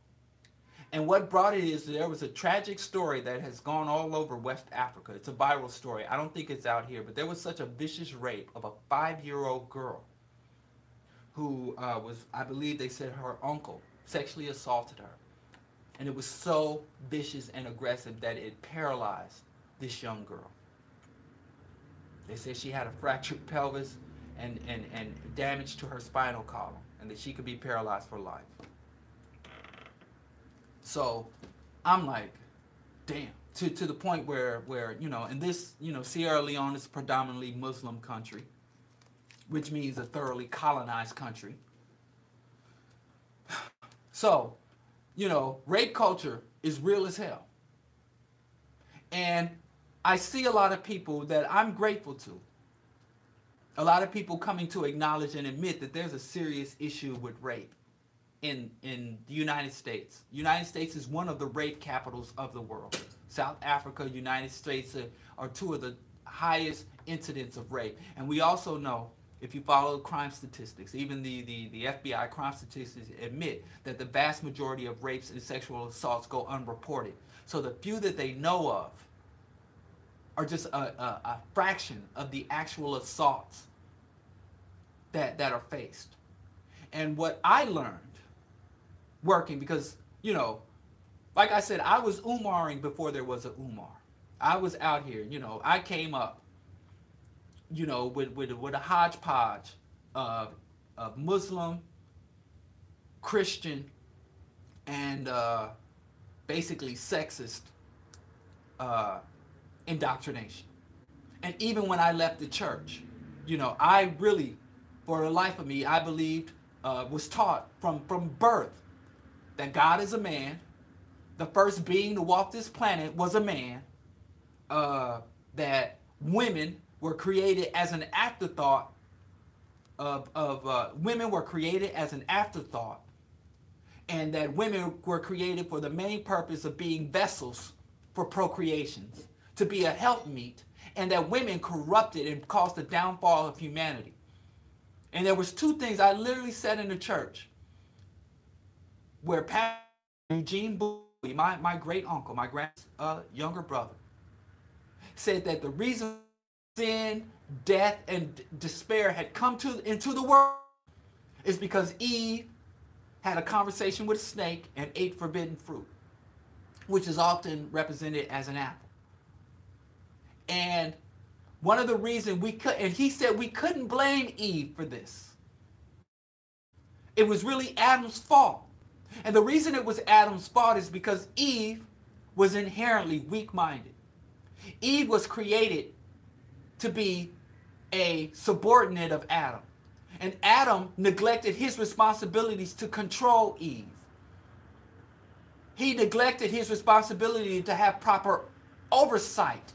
Speaker 1: And what brought it is there was a tragic story that has gone all over West Africa. It's a viral story. I don't think it's out here, but there was such a vicious rape of a 5-year-old girl who was, I believe they said her uncle sexually assaulted her. And it was so vicious and aggressive that it paralyzed this young girl. They said she had a fractured pelvis and damage to her spinal column, and that she could be paralyzed for life. So I'm like, damn, to the point where and this, Sierra Leone is a predominantly Muslim country, which means a thoroughly colonized country. So, rape culture is real as hell. And I see a lot of people that I'm grateful to. A lot of people coming to acknowledge and admit that there's a serious issue with rape in the United States. United States is one of the rape capitals of the world. South Africa, United States are two of the highest incidents of rape. And we also know, if you follow crime statistics, even the FBI crime statistics admit that the vast majority of rapes and sexual assaults go unreported. So the few that they know of are just a fraction of the actual assaults that are faced. And what I learned working, because, like I said, I was Umaring before there was a Umar. I was out here, I came up, with a hodgepodge of Muslim, Christian, and basically sexist indoctrination. And even when I left the church, I really, for the life of me, I believed, was taught from birth that God is a man. The first being to walk this planet was a man. That women were created as an afterthought women were created as an afterthought, and that women were created for the main purpose of being vessels for procreations, to be a helpmeet, and that women corrupted and caused the downfall of humanity. And there was two things I literally said in the church where Pastor Eugene Bowie, my great uncle, my younger brother, said that the reason sin, death and despair had come into the world is because Eve had a conversation with a snake and ate forbidden fruit, which is often represented as an apple. And one of the reasons we could, and he said we couldn't blame Eve for this. It was really Adam's fault. And the reason it was Adam's fault is because Eve was inherently weak-minded. Eve was created to be a subordinate of Adam. And Adam neglected his responsibilities to control Eve. He neglected his responsibility to have proper oversight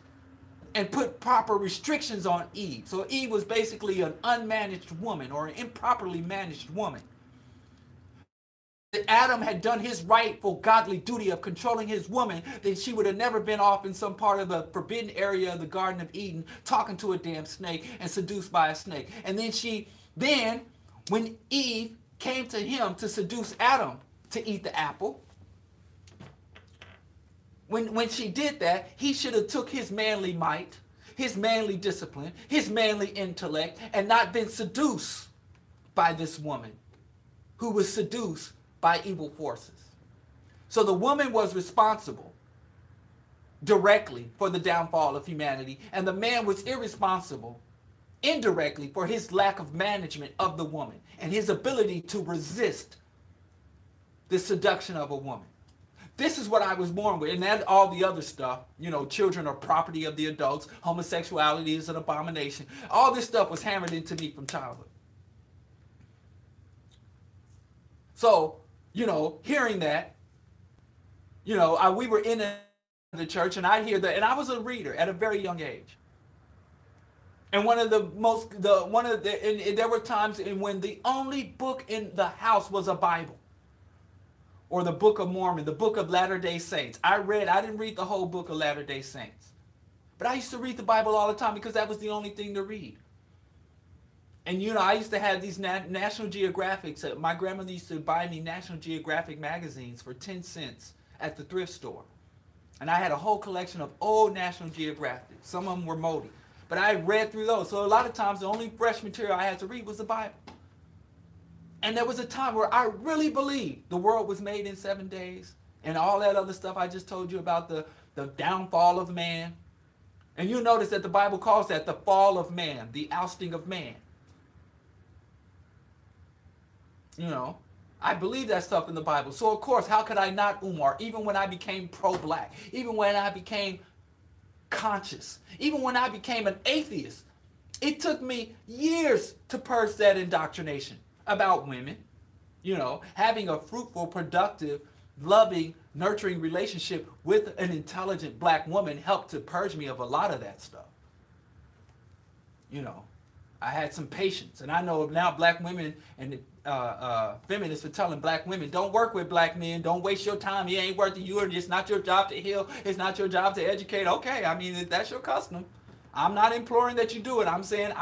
Speaker 1: and put proper restrictions on Eve. So Eve was basically an unmanaged woman, or an improperly managed woman. If Adam had done his rightful godly duty of controlling his woman, then she would have never been off in some part of the forbidden area of the Garden of Eden talking to a damn snake and seduced by a snake. And then when Eve came to him to seduce Adam to eat the apple, when she did that, he should have took his manly might, his manly discipline, his manly intellect, and not been seduced by this woman who was seduced by evil forces. So the woman was responsible directly for the downfall of humanity, and the man was irresponsible indirectly for his lack of management of the woman and his ability to resist the seduction of a woman. This is what I was born with, and then all the other stuff, you know, children are property of the adults, homosexuality is an abomination. All this stuff was hammered into me from childhood. So, you know, hearing that, you know, we were in the church, and I hear that, and I was a reader at a very young age. And there were times when the only book in the house was a Bible, or the Book of Mormon, the Book of Latter-day Saints. I didn't read the whole Book of Latter-day Saints, but I used to read the Bible all the time because that was the only thing to read. And, you know, I used to have these National Geographics. My grandmother used to buy me National Geographic magazines for 10 cents at the thrift store. And I had a whole collection of old National Geographic. Some of them were moldy. But I read through those. So a lot of times the only fresh material I had to read was the Bible. And there was a time where I really believed the world was made in 7 days. And all that other stuff I just told you about, the downfall of man. And you notice that the Bible calls that the fall of man, the ousting of man. You know, I believe that stuff in the Bible. So, of course, how could I not, Umar? Even when I became pro-black, even when I became conscious, even when I became an atheist, it took me years to purge that indoctrination about women. You know, having a fruitful, productive, loving, nurturing relationship with an intelligent black woman helped to purge me of a lot of that stuff. You know, I had some patience, and I know now black women and feminists are telling black women, don't work with black men, don't waste your time, he ain't worth it, it's not your job to heal, it's not your job to educate. Okay, I mean, that's your custom. I'm not imploring that you do it. I'm saying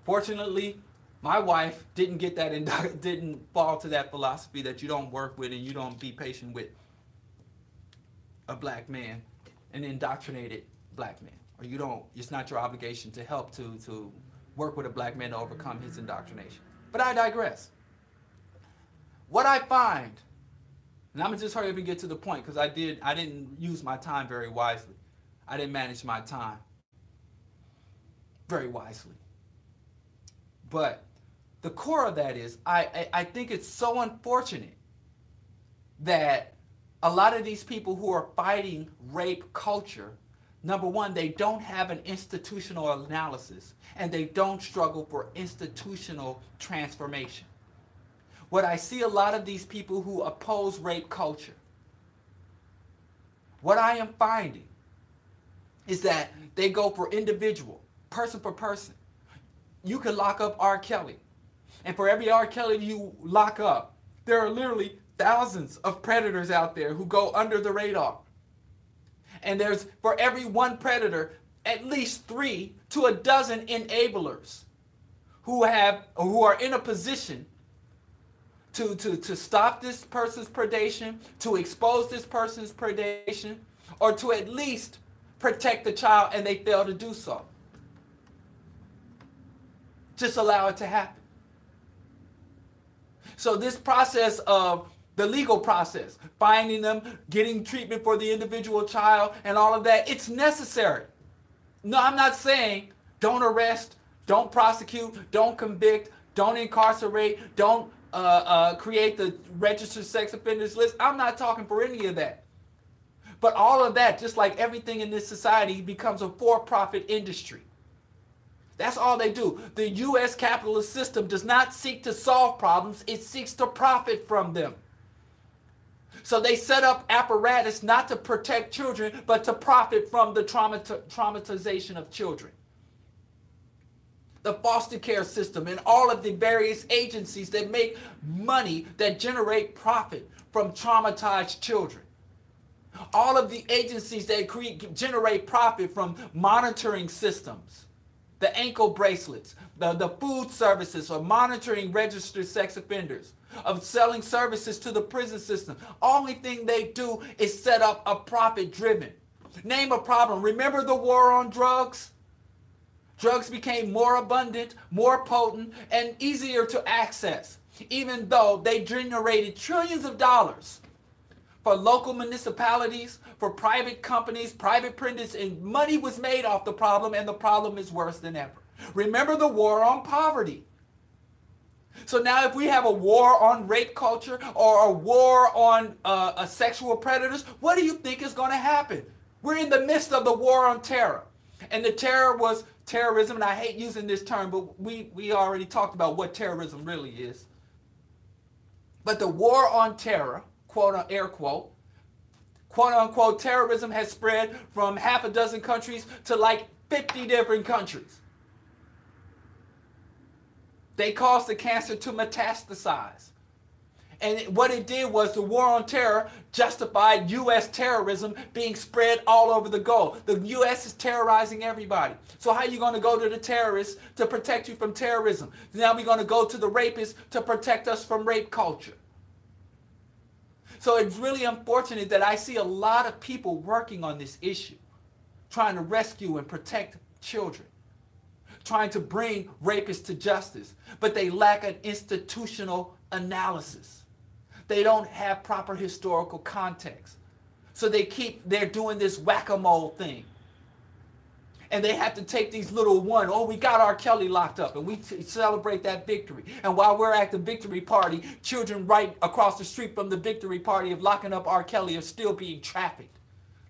Speaker 1: fortunately, my wife didn't get that, didn't fall to that philosophy that you don't work with and you don't be patient with a black man, an indoctrinated black man. Or you don't, it's not your obligation to help to work with a black man to overcome his indoctrination. But I digress. What I find, and I'm going to just hurry up and get to the point because I didn't use my time very wisely. I didn't manage my time very wisely. But the core of that is, I think it's so unfortunate that a lot of these people who are fighting rape culture, number one, they don't have an institutional analysis, and they don't struggle for institutional transformation. What I see a lot of these people who oppose rape culture, what I am finding is that they go for individual, person for person. You can lock up R. Kelly, and for every R. Kelly you lock up, there are literally thousands of predators out there who go under the radar. And there's, for every one predator, at least 3 to a dozen enablers who are in a position to stop this person's predation, to expose this person's predation, or to at least protect the child, and they fail to do so. Just allow it to happen. So this process of the legal process, finding them, getting treatment for the individual child and all of that, it's necessary. No, I'm not saying don't arrest, don't prosecute, don't convict, don't incarcerate, don't create the registered sex offenders list. I'm not talking for any of that. But all of that, just like everything in this society, becomes a for-profit industry. That's all they do. The U.S. capitalist system does not seek to solve problems. It seeks to profit from them. So they set up apparatus not to protect children, but to profit from the traumatization of children. The foster care system and all of the various agencies that make money, that generate profit from traumatized children. All of the agencies that generate profit from monitoring systems, the ankle bracelets, the food services, or monitoring registered sex offenders, of selling services to the prison system. Only thing they do is set up a profit driven. Name a problem. Remember the war on drugs? Drugs became more abundant, more potent, and easier to access, even though they generated trillions of dollars for local municipalities, for private companies, private printers, and money was made off the problem, and the problem is worse than ever. Remember the war on poverty. So now if we have a war on rape culture or a war on sexual predators, what do you think is going to happen? We're in the midst of the war on terror. And the terror was terrorism, and I hate using this term, but we already talked about what terrorism really is. But the war on terror, quote, air quote unquote, terrorism has spread from half a dozen countries to like 50 different countries. They caused the cancer to metastasize. And what it did was the war on terror justified U.S. terrorism being spread all over the globe. The U.S. is terrorizing everybody. So how are you going to go to the terrorists to protect you from terrorism? Now we're going to go to the rapists to protect us from rape culture. So it's really unfortunate that I see a lot of people working on this issue, trying to rescue and protect children, trying to bring rapists to justice, but they lack an institutional analysis. They don't have proper historical context. So they're doing this whack-a-mole thing. And they have to take these little we got R. Kelly locked up, and we celebrate that victory. And while we're at the victory party, children right across the street from the victory party of locking up R. Kelly are still being trafficked.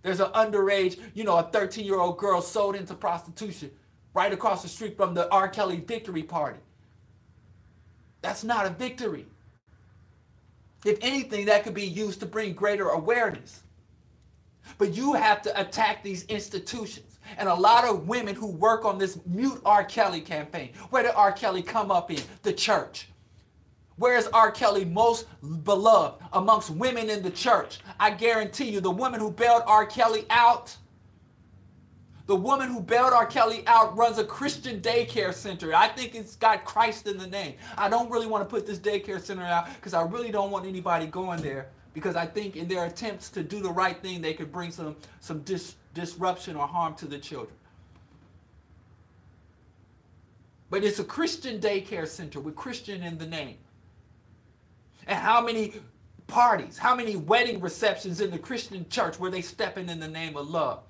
Speaker 1: There's an underage, a 13-year-old girl sold into prostitution right across the street from the R. Kelly victory party. That's not a victory. If anything, that could be used to bring greater awareness. But you have to attack these institutions. And a lot of women who work on this Mute R. Kelly campaign, where did R. Kelly come up in? The church. Where is R. Kelly most beloved? Amongst women in the church. I guarantee you, the woman who bailed R. Kelly out, runs a Christian daycare center. I think it's got Christ in the name. I don't really want to put this daycare center out because I really don't want anybody going there, because I think in their attempts to do the right thing, they could bring some disruption or harm to the children. But it's a Christian daycare center with Christian in the name. And how many parties, how many wedding receptions in the Christian church where they stepping in the name of love?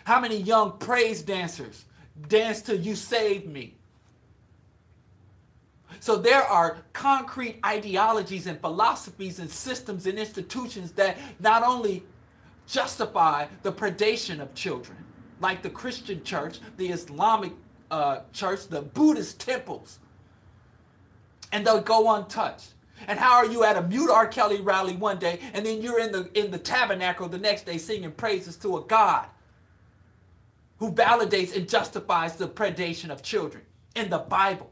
Speaker 1: How many young praise dancers dance to You Saved Me? So there are concrete ideologies and philosophies and systems and institutions that not only justify the predation of children, like the Christian church, the Islamic church, the Buddhist temples, and they'll go untouched. And how are you at a Mute R. Kelly rally one day, and then you're in the tabernacle the next day singing praises to a God who validates and justifies the predation of children in the Bible?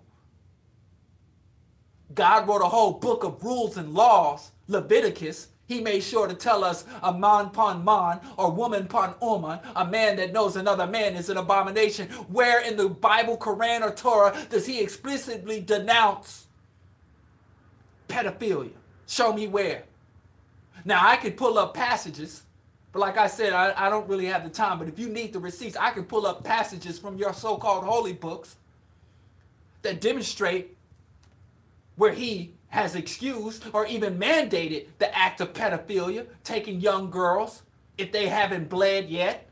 Speaker 1: God wrote a whole book of rules and laws, Leviticus. He made sure to tell us a man upon man or woman upon woman, a man that knows another man is an abomination. Where in the Bible, Quran, or Torah does he explicitly denounce pedophilia? Show me where. Now, I could pull up passages, but like I said, I don't really have the time. But if you need the receipts, I can pull up passages from your so-called holy books that demonstrate where he has excused or even mandated the act of pedophilia, taking young girls, if they haven't bled yet,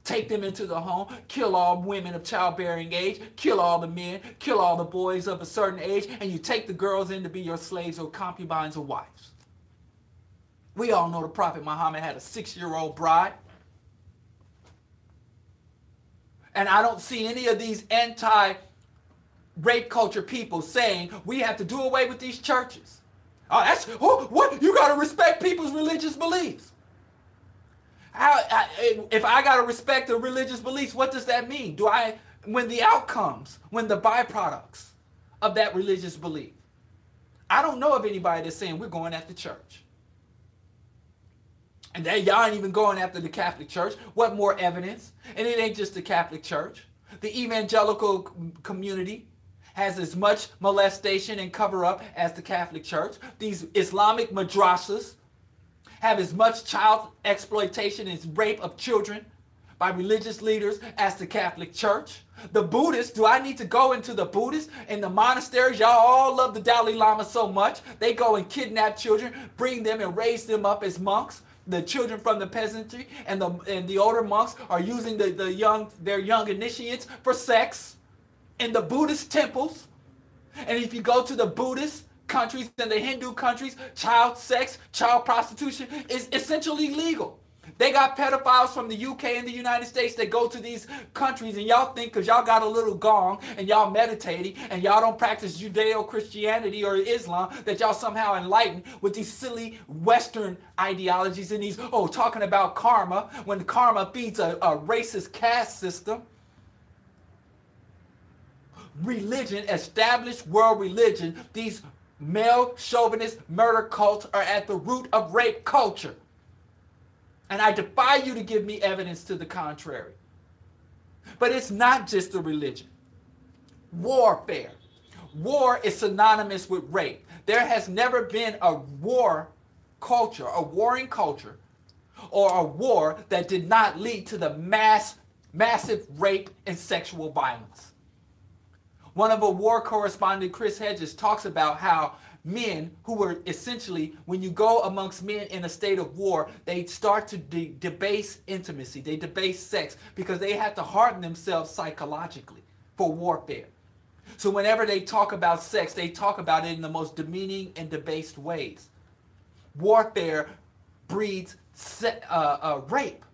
Speaker 1: take them into the home, kill all women of childbearing age, kill all the men, kill all the boys of a certain age, and you take the girls in to be your slaves or concubines or wives. We all know the Prophet Muhammad had a 6-year-old bride. And I don't see any of these anti-rape culture people saying we have to do away with these churches. What? You got to respect people's religious beliefs. If I got to respect the religious beliefs, what does that mean? When the outcomes, when the byproducts of that religious belief? I don't know of anybody that's saying we're going after church. And y'all ain't even going after the Catholic Church. What more evidence? And it ain't just the Catholic Church. The evangelical community has as much molestation and cover-up as the Catholic Church. These Islamic madrasas have as much child exploitation and rape of children by religious leaders as the Catholic Church. The Buddhists, do I need to go into the Buddhists and the monasteries? Y'all all love the Dalai Lama so much. They go and kidnap children, bring them and raise them up as monks. The children from the peasantry and the older monks are using their young initiates for sex in the Buddhist temples. And if you go to the Buddhist countries and the Hindu countries, child sex, child prostitution is essentially legal. They got pedophiles from the UK and the United States that go to these countries, and y'all think because y'all got a little gong and y'all meditating and y'all don't practice Judeo-Christianity or Islam that y'all somehow enlightened with these silly Western ideologies and these, talking about karma when karma feeds a racist caste system. Religion, established world religion, these male chauvinist murder cults are at the root of rape culture. And I defy you to give me evidence to the contrary. But it's not just a religion. Warfare. War is synonymous with rape. There has never been a war culture, a warring culture, or a war that did not lead to the massive rape and sexual violence. One of a war correspondent, Chris Hedges, talks about how men who were essentially, when you go amongst men in a state of war, they start to debase intimacy. They debase sex because they have to harden themselves psychologically for warfare. So whenever they talk about sex, they talk about it in the most demeaning and debased ways. Warfare breeds rape.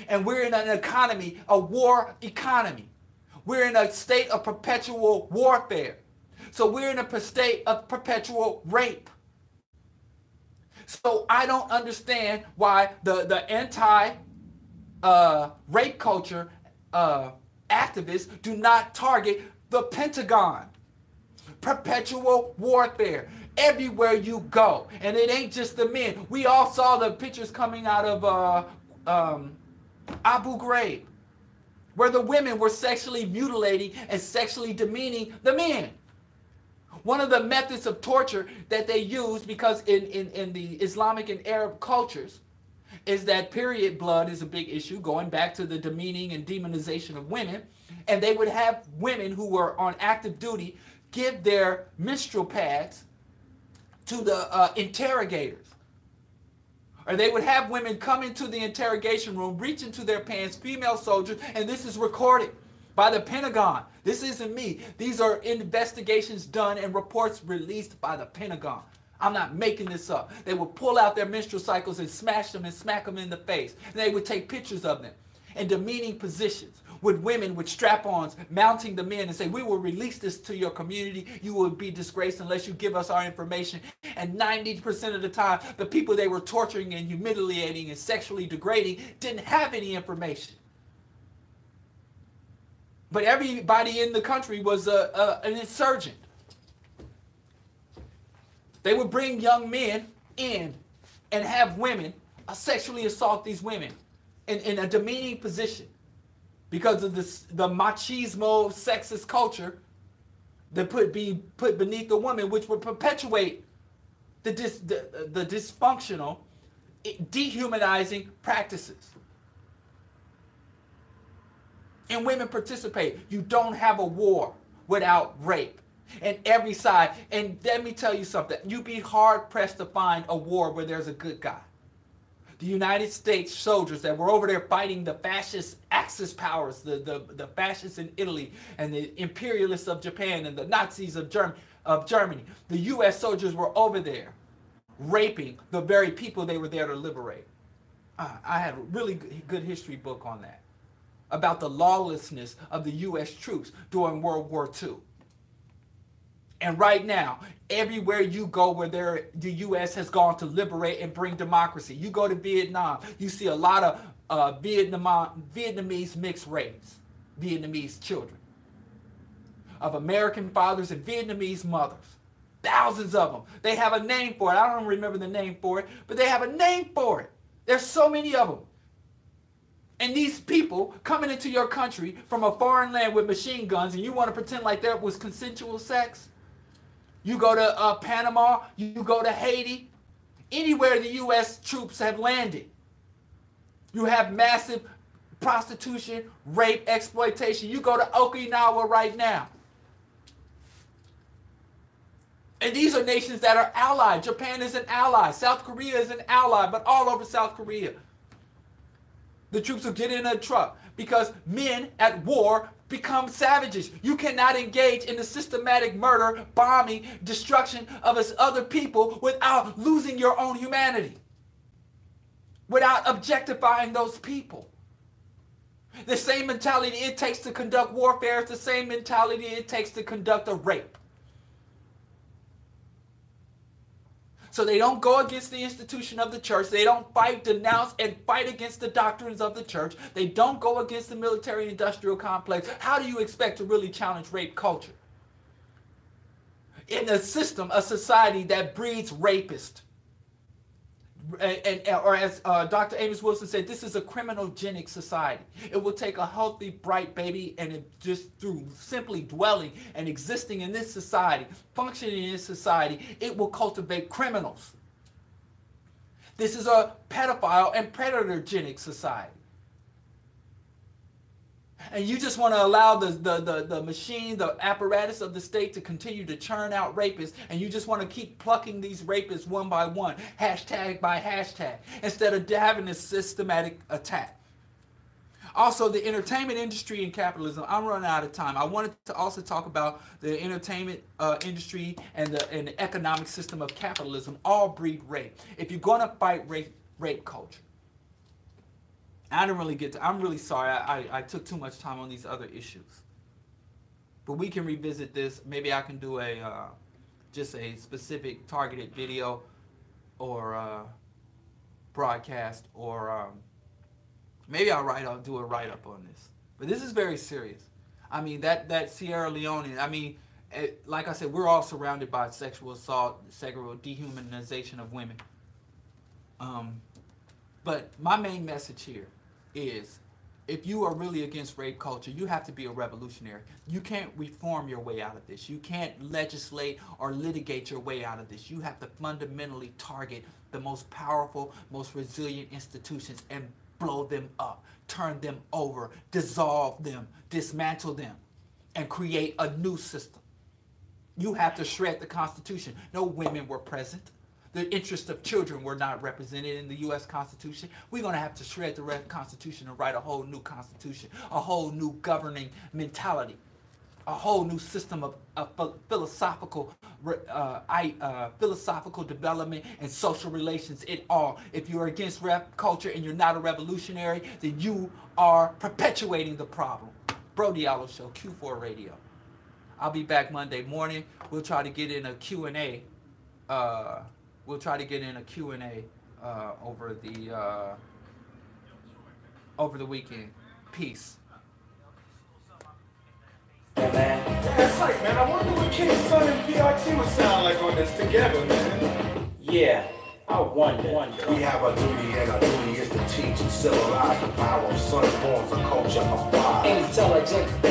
Speaker 1: And we're in an economy, a war economy. We're in a state of perpetual warfare. So we're in a state of perpetual rape. So I don't understand why the anti-rape culture activists do not target the Pentagon. Perpetual warfare. Everywhere you go. And it ain't just the men. We all saw the pictures coming out of Abu Ghraib, where the women were sexually mutilating and sexually demeaning the men. One of the methods of torture that they use, because in the Islamic and Arab cultures, is that period blood is a big issue, going back to the demeaning and demonization of women. And they would have women who were on active duty give their menstrual pads to the interrogators. Or they would have women come into the interrogation room, reach into their pants, female soldiers, and this is recorded by the Pentagon. This isn't me. These are investigations done and reports released by the Pentagon. I'm not making this up. They would pull out their menstrual cycles and smash them and smack them in the face. And they would take pictures of them in demeaning positions with women with strap-ons mounting the men and say, we will release this to your community. You will be disgraced unless you give us our information. And 90% of the time, the people they were torturing and humiliating and sexually degrading didn't have any information. But everybody in the country was an insurgent. They would bring young men in and have women sexually assault these women in a demeaning position because of the machismo, sexist culture that be put beneath the woman, which would perpetuate the dysfunctional, dehumanizing practices. And women participate. You don't have a war without rape. And every side, and let me tell you something, you'd be hard pressed to find a war where there's a good guy. The United States soldiers that were over there fighting the fascist Axis powers, the fascists in Italy and the imperialists of Japan and the Nazis of Germany. The U.S. soldiers were over there raping the very people they were there to liberate. I had a really good history book on that, about the lawlessness of the U.S. troops during World War II. And right now, everywhere you go where the U.S. has gone to liberate and bring democracy, you go to Vietnam, you see a lot of Vietnamese mixed race, Vietnamese children, of American fathers and Vietnamese mothers. Thousands of them. They have a name for it. I don't remember the name for it, but they have a name for it. There's so many of them. And these people coming into your country from a foreign land with machine guns, and you want to pretend like there was consensual sex? You go to Panama, you go to Haiti, anywhere the U.S. troops have landed. You have massive prostitution, rape, exploitation. You go to Okinawa right now. And these are nations that are allied. Japan is an ally. South Korea is an ally, but all over South Korea. The troops will get in a truck because men at war become savages. You cannot engage in the systematic murder, bombing, destruction of other people without losing your own humanity, without objectifying those people. The same mentality it takes to conduct warfare is the same mentality it takes to conduct a rape. So they don't go against the institution of the church. They don't fight, denounce, and fight against the doctrines of the church. They don't go against the military-industrial complex. How do you expect to really challenge rape culture? In a system, a society that breeds rapists. Or as Dr. Amos Wilson said, this is a criminogenic society. It will take a healthy, bright baby, and just through simply dwelling and existing in this society, functioning in this society, it will cultivate criminals. This is a pedophile and predator-genic society. And you just want to allow the machine, the apparatus of the state to continue to churn out rapists, and you just want to keep plucking these rapists one by one, hashtag by hashtag, instead of having a systematic attack. Also, the entertainment industry and capitalism. I'm running out of time. I wanted to also talk about the entertainment industry and the economic system of capitalism. All breed rape. If you're going to fight rape culture, I didn't really get to, I'm really sorry, I took too much time on these other issues. But we can revisit this. Maybe I can do just a specific targeted video or broadcast, or maybe I'll do a write-up on this. But this is very serious. I mean, that Sierra Leone, I mean, like I said, we're all surrounded by sexual assault, sexual dehumanization of women. But my main message here is, if you are really against rape culture, you have to be a revolutionary. You can't reform your way out of this. You can't legislate or litigate your way out of this. You have to fundamentally target the most powerful, most resilient institutions and blow them up, turn them over, dissolve them, dismantle them, and create a new system. You have to shred the Constitution. No women were present. The interests of children were not represented in the U.S. Constitution. We're going to have to shred the Constitution and write a whole new Constitution, a whole new governing mentality, a whole new system of philosophical development and social relations. If you're against rap culture and you're not a revolutionary, then you are perpetuating the problem. Bro Diallo Show, Q4 Radio. I'll be back Monday morning. We'll try to get in a Q&A. We'll try to get in a Q&A over the weekend. Peace.
Speaker 2: Yeah, man. That's right, man. I wonder what King's Son and PRT would sound like on this together, man. Yeah, I wonder.
Speaker 3: We have a duty, and our duty is to teach and civilize the power of sun forms a culture of pride.
Speaker 4: Intelligent.